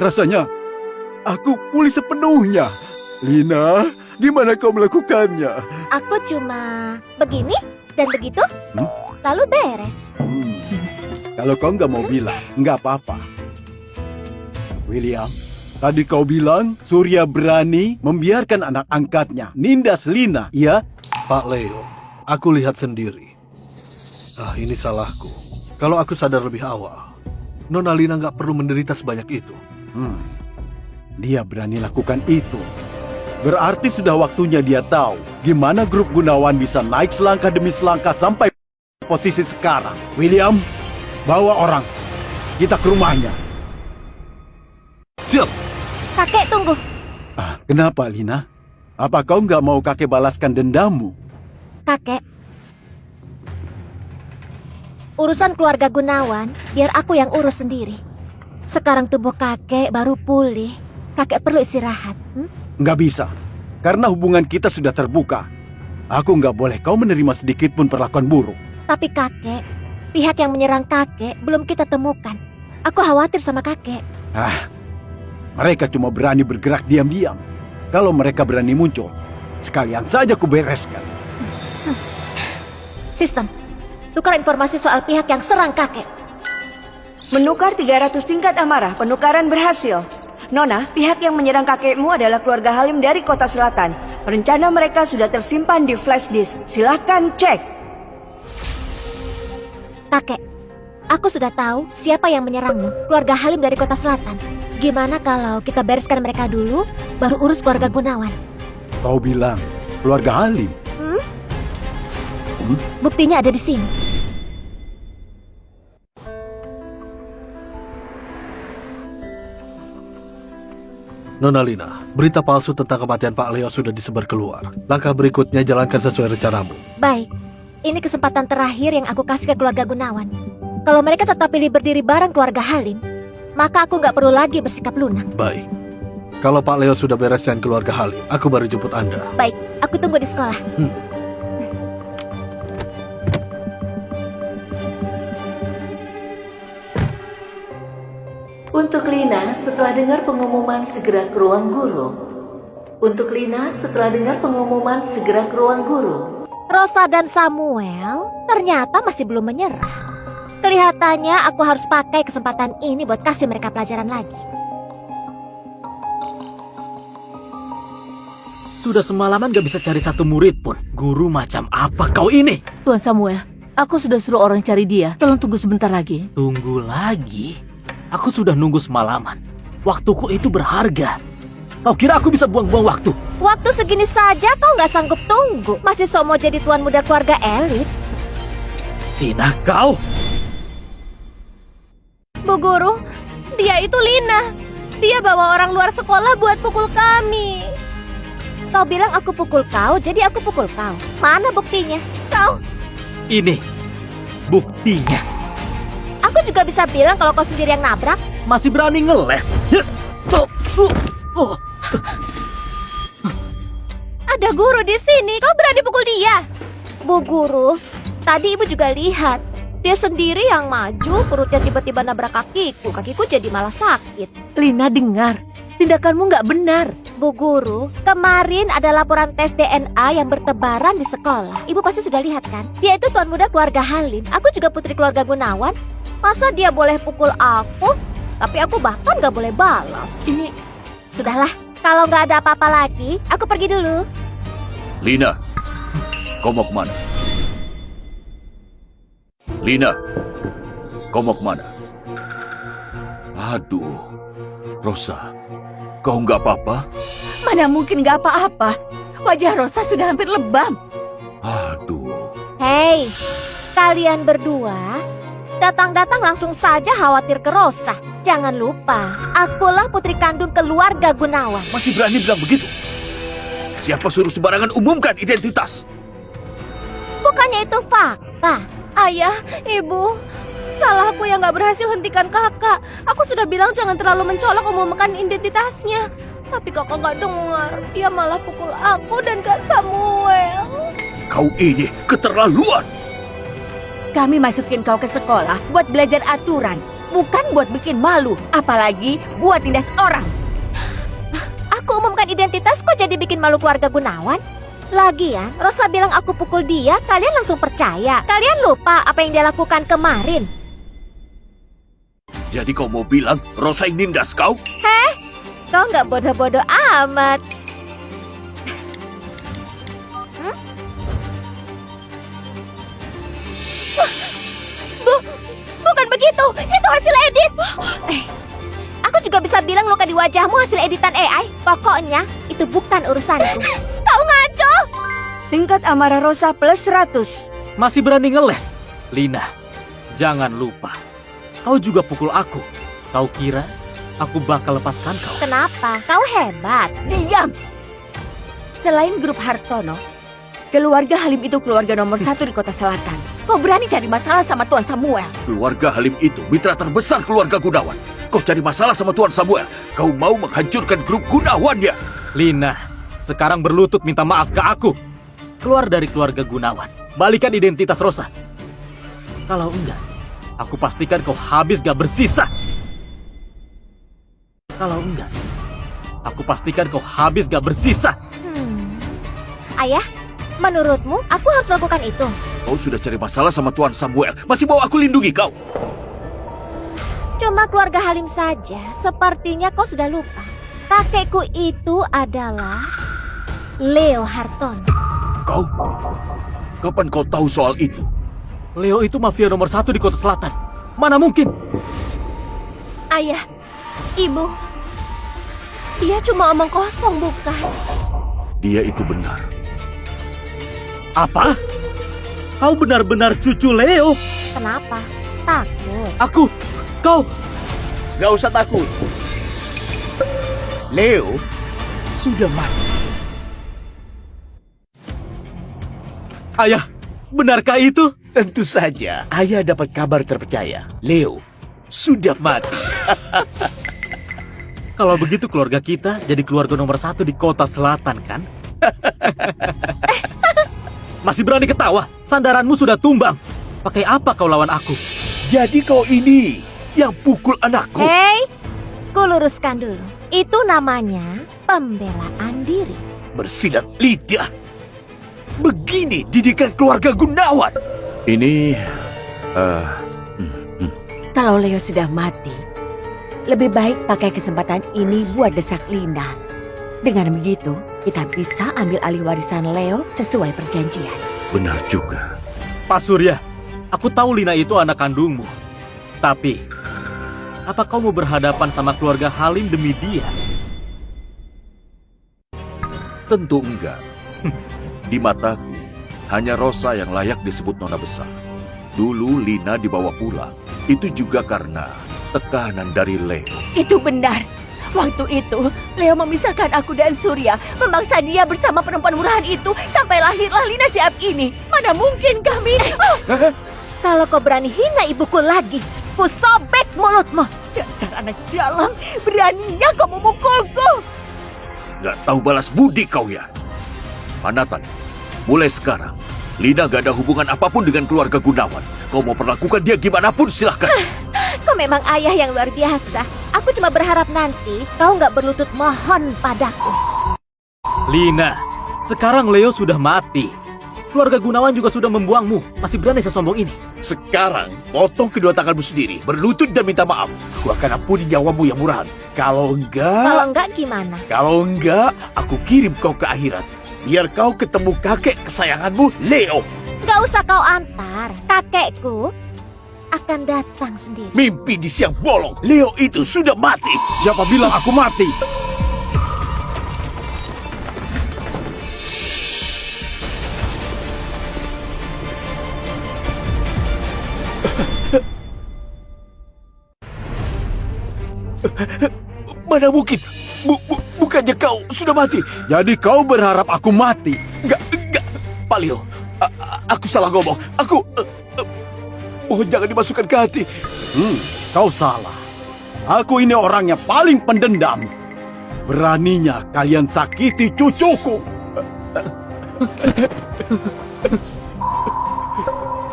Rasanya aku pulih sepenuhnya. Lina, gimana kau melakukannya? Aku cuma begini dan begitu, lalu beres. Kalau kau nggak mau bilang, nggak apa-apa. William, tadi kau bilang Surya berani membiarkan anak angkatnya nindas Lina, iya? Pak Leo, aku lihat sendiri. Ini salahku. Kalau aku sadar lebih awal, Nona Lina nggak perlu menderita sebanyak itu. Dia berani lakukan itu. Berarti sudah waktunya dia tahu gimana grup Gunawan bisa naik selangkah demi selangkah sampai posisi sekarang. William, bawa orang. Kita ke rumahnya. Siap! Kakek, tunggu. Kenapa, Lina? Apa kau nggak mau kakek balaskan dendammu? Kakek, urusan keluarga Gunawan, biar aku yang urus sendiri. Sekarang tubuh kakek baru pulih. Kakek perlu istirahat. Nggak bisa, karena hubungan kita sudah terbuka. Aku nggak boleh kau menerima sedikit pun perlakuan buruk. Tapi kakek, pihak yang menyerang kakek belum kita temukan. Aku khawatir sama kakek. Mereka cuma berani bergerak diam-diam. Kalau mereka berani muncul, sekalian saja ku bereskan. Sistem, tukar informasi soal pihak yang serang kakek. Menukar 300 tingkat amarah, penukaran berhasil. Nona, pihak yang menyerang kakekmu adalah keluarga Halim dari Kota Selatan. Rencana mereka sudah tersimpan di flash disk. Silahkan cek. Kakek, aku sudah tahu siapa yang menyerangmu. Keluarga Halim dari Kota Selatan. Gimana kalau kita bereskan mereka dulu, baru urus keluarga Gunawan? Kau bilang keluarga Halim? Buktinya ada di sini. Nona Lina, berita palsu tentang kematian Pak Leo sudah disebar keluar. Langkah berikutnya jalankan sesuai rencanamu. Baik, ini kesempatan terakhir yang aku kasih ke keluarga Gunawan. Kalau mereka tetap pilih berdiri bareng keluarga Halim, maka aku nggak perlu lagi bersikap lunak. Baik. Kalau Pak Leo sudah beres dengan keluarga Halim, aku baru jemput Anda. Baik, aku tunggu di sekolah. Untuk Lina, setelah dengar pengumuman segera ke ruang guru. Untuk Lina, setelah dengar pengumuman segera ke ruang guru. Rosa dan Samuel ternyata masih belum menyerah. Kelihatannya aku harus pakai kesempatan ini buat kasih mereka pelajaran lagi. Sudah semalaman gak bisa cari satu murid pun. Guru macam apa kau ini? Tuan Samuel, aku sudah suruh orang cari dia. Tolong tunggu sebentar lagi. Tunggu lagi? Aku sudah nunggu semalaman. Waktuku itu berharga. Kau kira aku bisa buang-buang waktu? Waktu segini saja kau nggak sanggup tunggu. Masih sok mau jadi tuan muda keluarga elit. Lina, kau! Bu Guru, dia itu Lina. Dia bawa orang luar sekolah buat pukul kami. Kau bilang aku pukul kau, jadi aku pukul kau. Mana buktinya? Kau... Ini buktinya. Aku juga bisa bilang kalau kau sendiri yang nabrak. Masih berani ngeles. Ada guru di sini, kau berani pukul dia? Bu Guru, tadi ibu juga lihat. Dia sendiri yang maju, perutnya tiba-tiba nabrak kakiku. Kakiku jadi malah sakit. Lina, dengar. Tindakanmu nggak benar. Bu Guru, kemarin ada laporan tes DNA yang bertebaran di sekolah. Ibu pasti sudah lihat kan? Dia itu tuan muda keluarga Halim. Aku juga putri keluarga Gunawan. Masa dia boleh pukul aku? Tapi aku bahkan gak boleh balas. Ini... Sudahlah, Kalau nggak ada apa-apa lagi, aku pergi dulu. Lina, kau mau kemana? Lina, kau mau kemana? Aduh, Rosa, kau nggak apa-apa? Mana mungkin nggak apa-apa. Wajah Rosa sudah hampir lebam. Aduh, Hei, kalian berdua datang-datang langsung saja khawatir ke Rosa. Jangan lupa, akulah putri kandung keluarga Gunawan. masih berani bilang begitu? Siapa suruh sembarangan umumkan identitas? Bukannya itu fakta. Ayah, ibu, salahku yang gak berhasil hentikan kakak. Aku sudah bilang jangan terlalu mencolok umumkan identitasnya. Tapi kakak gak dengar. Dia malah pukul aku dan Kak Samuel. Kau ini keterlaluan. Kami masukin kau ke sekolah buat belajar aturan, bukan buat bikin malu, apalagi buat tindas orang. Aku umumkan identitas kok jadi bikin malu keluarga Gunawan? Lagian, Rosa bilang aku pukul dia, kalian langsung percaya. Kalian lupa apa yang dia lakukan kemarin. Jadi kau mau bilang Rosa yang nindas kau? Kau nggak bodoh-bodoh amat. Bukan begitu, itu hasil edit. Aku juga bisa bilang luka di wajahmu hasil editan AI. Pokoknya, itu bukan urusanku. Kau ngaco! Tingkat amarah Rosa plus 100. Masih berani ngeles? Lina, jangan lupa. Kau juga pukul aku. Kau kira aku bakal lepaskan kau? Kenapa? Kau hebat. Diam. Selain grup Hartono, keluarga Halim itu keluarga nomor 1 di kota selatan. Kau berani cari masalah sama Tuan Samuel? Keluarga Halim itu mitra terbesar keluarga Gunawan. Kau cari masalah sama Tuan Samuel. Kau mau menghancurkan grup Gunawan ya? Lina, sekarang berlutut minta maaf ke aku. Keluar dari keluarga Gunawan. Balikan identitas Rosa. Kalau enggak, aku pastikan kau habis gak bersisa. Kalau enggak, aku pastikan kau habis gak bersisa. Ayah, menurutmu aku harus lakukan itu? Kau sudah cari masalah sama Tuan Samuel. Masih mau aku lindungi kau? Cuma keluarga Halim saja. Sepertinya kau sudah lupa. Kakekku itu adalah Leo Hartono. Kau? Kapan kau tahu soal itu? Leo itu mafia nomor 1 di kota selatan. Mana mungkin? Ayah, ibu, dia cuma omong kosong bukan? Dia itu benar. Apa? Kau benar-benar cucu Leo? Kenapa? Takut. Kau... Gak usah takut. Leo sudah mati. Ayah, benarkah itu? Tentu saja, ayah dapat kabar terpercaya. Leo sudah mati. Kalau begitu keluarga kita jadi keluarga nomor 1 di kota selatan kan? Masih berani ketawa? Sandaranmu sudah tumbang. Pakai apa kau lawan aku? Jadi kau ini yang pukul anakku. Hei, ku luruskan dulu. Itu namanya pembelaan diri. Bersilat lidah. Begini didikan keluarga Gunawan. Ini... Kalau Leo sudah mati, lebih baik pakai kesempatan ini buat desak Lina. Dengan begitu, kita bisa ambil alih warisan Leo sesuai perjanjian. Benar juga. Pak Surya, aku tahu Lina itu anak kandungmu. Tapi, apa kau mau berhadapan sama keluarga Halim demi dia? Tentu enggak. Di mataku, hanya Rosa yang layak disebut nona besar. Dulu Lina dibawa pulang. Itu juga karena tekanan dari Leo. Itu benar. Waktu itu, Leo memisahkan aku dan Surya, memaksa dia bersama perempuan murahan itu, sampai lahirlah Lina siap ini. Mana mungkin kami... Kalau kau berani hina ibuku lagi, ku sobek mulutmu. Dasar anak jalang, beraninya kau memukulku. Gak tahu balas budi kau ya. Manatan, mulai sekarang, Lina gak ada hubungan apapun dengan keluarga Gunawan. Kau mau perlakukan dia gimana pun silahkan. Kau memang ayah yang luar biasa. Aku cuma berharap nanti kau nggak berlutut mohon padaku. Lina, sekarang Leo sudah mati. Keluarga Gunawan juga sudah membuangmu. Masih berani sesombong ini. Sekarang, potong kedua tanganmu sendiri, berlutut dan minta maaf. Aku akan ampuni nyawamu yang murahan. Kalau enggak, gimana? kalau enggak, aku kirim kau ke akhirat. Biar kau ketemu kakek kesayanganmu, Leo. Gak usah kau antar. Kakekku akan datang sendiri. Mimpi di siang bolong. Leo itu sudah mati. Siapa bilang aku mati? Mana mungkin? Bukannya kau sudah mati? Jadi kau berharap aku mati? Enggak. Pak Leo, aku salah ngomong. Mohon jangan dimasukkan ke hati. Kau salah. Aku ini orang yang paling pendendam. Beraninya kalian sakiti cucuku.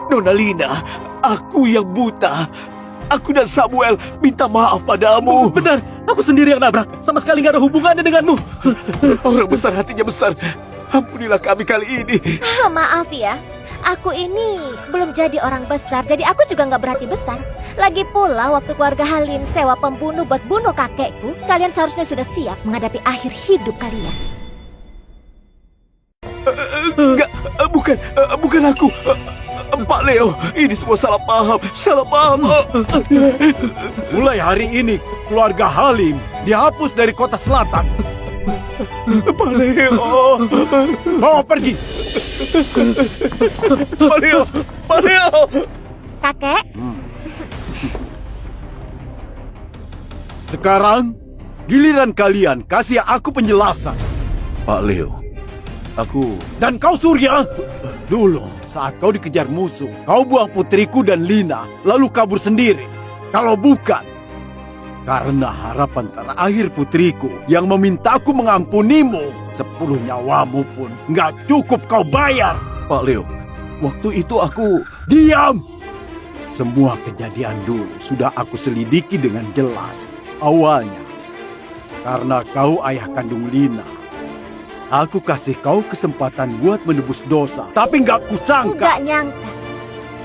Nona Lina, aku yang buta. Aku dan Samuel minta maaf padamu. Benar, aku sendiri yang nabrak. Sama sekali nggak ada hubungannya denganmu. Orang besar hatinya besar. Ampunilah kami kali ini. Maaf ya, aku ini belum jadi orang besar, jadi aku juga nggak berarti besar. Lagi pula waktu keluarga Halim sewa pembunuh buat bunuh kakekku, kalian seharusnya sudah siap menghadapi akhir hidup kalian. Enggak, bukan aku. Pak Leo, ini semua salah paham. Mulai hari ini, keluarga Halim dihapus dari kota selatan. Pak Leo. Bawa pergi. Pak Leo. Kakek, Sekarang, giliran kalian kasih aku penjelasan. Pak Leo, aku... Dan kau Surya, dulu saat kau dikejar musuh, kau buang putriku dan Lina, lalu kabur sendiri. Kalau bukan, karena harapan terakhir putriku yang memintaku mengampunimu, 10 nyawamu pun nggak cukup kau bayar. Pak Leo, waktu itu aku... Diam! Semua kejadian dulu sudah aku selidiki dengan jelas. Awalnya, karena kau ayah kandung Lina, aku kasih kau kesempatan buat menebus dosa. Tapi nggak kusangka. nggak nyangka.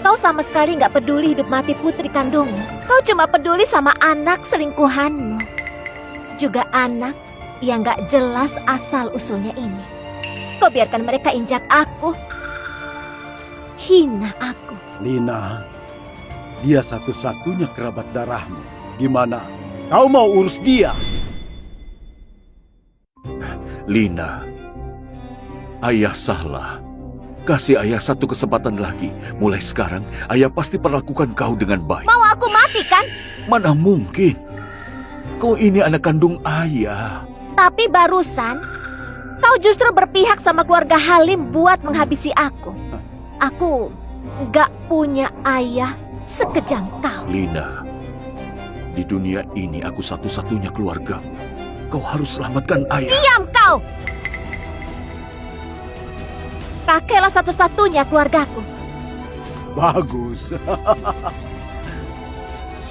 Kau sama sekali nggak peduli hidup mati putri kandungmu. Kau cuma peduli sama anak selingkuhanmu. Juga anak yang nggak jelas asal-usulnya ini. Kau biarkan mereka injak aku. Hina aku. Lina, dia satu-satunya kerabat darahmu. Gimana? Kau mau urus dia? Lina, ayah salah. Kasih ayah satu kesempatan lagi. Mulai sekarang, ayah pasti perlakukan kau dengan baik. Mau aku mati kan? Mana mungkin? Kau ini anak kandung ayah. Tapi barusan, kau justru berpihak sama keluarga Halim buat menghabisi aku. Aku nggak punya ayah sekejam kau. Lina, di dunia ini aku satu-satunya keluargamu. Kau harus selamatkan ayah. Diam kau! Kakeklah satu-satunya keluargaku. Bagus.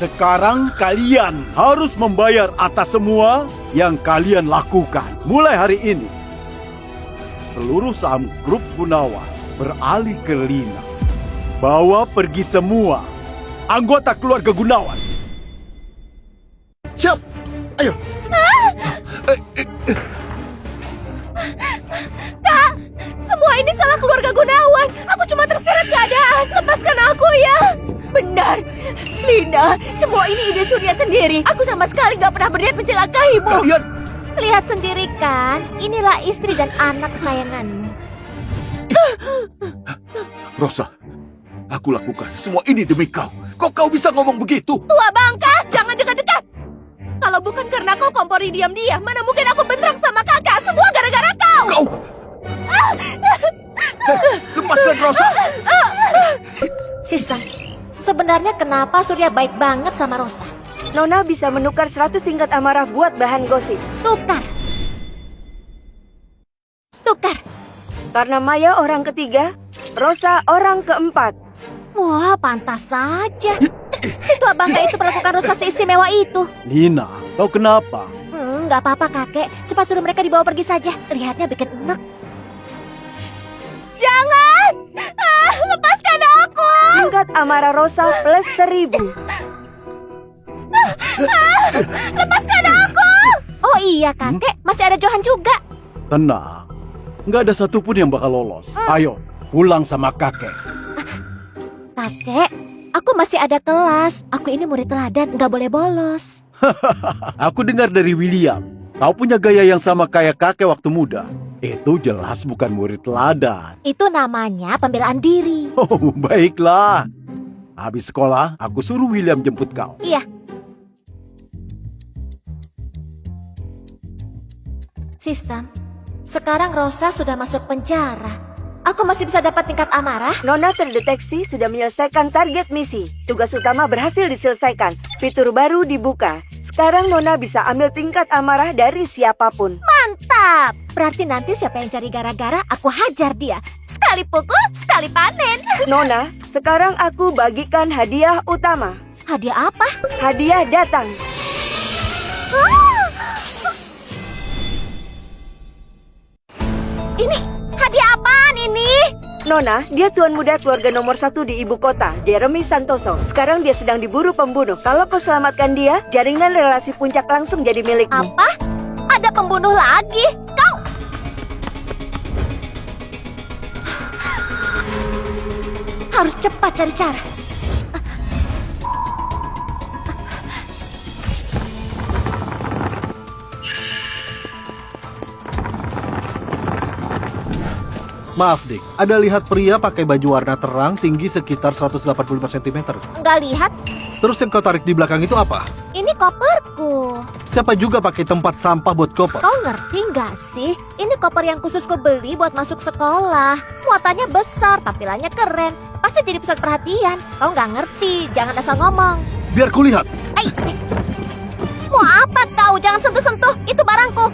Sekarang kalian harus membayar atas semua yang kalian lakukan. Mulai hari ini, seluruh saham grup Gunawan beralih ke Lina. Bawa pergi semua anggota keluarga Gunawan. Siap. Ayo. Kak, semua ini salah keluarga Gunawan. Aku cuma terseret keadaan. Lepaskan aku ya. Benar, Lina. Semua ini ide Surya sendiri. Aku sama sekali gak pernah berniat mencelakaimu. Kalian. Lihat sendiri kan, inilah istri dan anak kesayanganmu. Rosa, aku lakukan semua ini demi kau. Kok kau bisa ngomong begitu? Tua bangka, jangan dekat-dekat. Kalau bukan karena kau kompori diam-diam, mana mungkin aku bentrok sama kakak. Semua gara-gara kau. Kau! Lepaskan Rosa! Sister, sebenarnya kenapa Surya baik banget sama Rosa? Nona bisa menukar 100 tingkat amarah buat bahan gosip. Tukar. Tukar. Karena Maya orang ketiga, Rosa orang keempat. Wah, pantas saja. Si tua bangka itu perlakukan Rosa seistimewa itu. Lina, kau kenapa? Nggak apa-apa kakek. Cepat suruh mereka dibawa pergi saja. Lihatnya bikin enak. Jangan! tingkat amarah Rosa plus 1000. Lepaskan aku! Oh iya, kakek. Masih ada Johan juga. Tenang, nggak ada satupun yang bakal lolos. Ayo, pulang sama kakek. Kakek, aku masih ada kelas. Aku ini murid teladan, nggak boleh bolos. Aku dengar dari William, kau punya gaya yang sama kayak kakek waktu muda. Itu jelas bukan murid teladan. Itu namanya pembelaan diri. Oh, baiklah. Habis sekolah, aku suruh William jemput kau. Iya. Sistem, sekarang Rosa sudah masuk penjara. Aku masih bisa dapat tingkat amarah? Nona terdeteksi sudah menyelesaikan target misi. Tugas utama berhasil diselesaikan. Fitur baru dibuka. Sekarang Nona bisa ambil tingkat amarah dari siapapun. Mantap! Berarti nanti siapa yang cari gara-gara, aku hajar dia. Sekali pukul, sekali panen. Nona, sekarang aku bagikan hadiah utama. Hadiah apa? Hadiah datang. Ini hadiah apaan ini? Nona, dia tuan muda keluarga nomor 1 di ibu kota, Jeremy Santoso. Sekarang dia sedang diburu pembunuh. Kalau kau selamatkan dia, jaringan relasi puncak langsung jadi milikmu. Apa? Ada pembunuh lagi? Kau! Harus cepat cari cara. Maaf, Dik. Ada lihat pria pakai baju warna terang tinggi sekitar 185 cm. Nggak lihat? Terus yang kau tarik di belakang itu apa? Ini koperku. Siapa juga pakai tempat sampah buat koper? Kau ngerti nggak sih? Ini koper yang khusus ku beli buat masuk sekolah. Muatannya besar, tampilannya keren. Pasti jadi pusat perhatian. Kau nggak ngerti, jangan asal ngomong. Biar kulihat. Mau apa kau? Jangan sentuh-sentuh, itu barangku.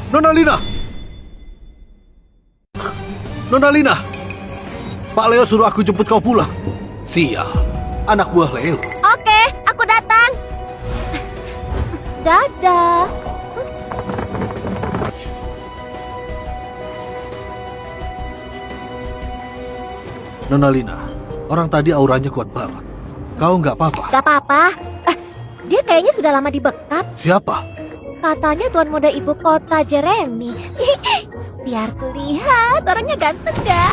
Nona Lina! Nona Lina! Pak Leo suruh aku jemput kau pulang. Sial, anak buah Leo. Oke, aku datang. Dadah. Nona Lina, orang tadi auranya kuat banget. Kau nggak apa-apa? Gak apa-apa. Dia kayaknya sudah lama dibekap. Siapa? Katanya tuan muda ibu kota Jeremy. Biar kulihat, orangnya ganteng gak?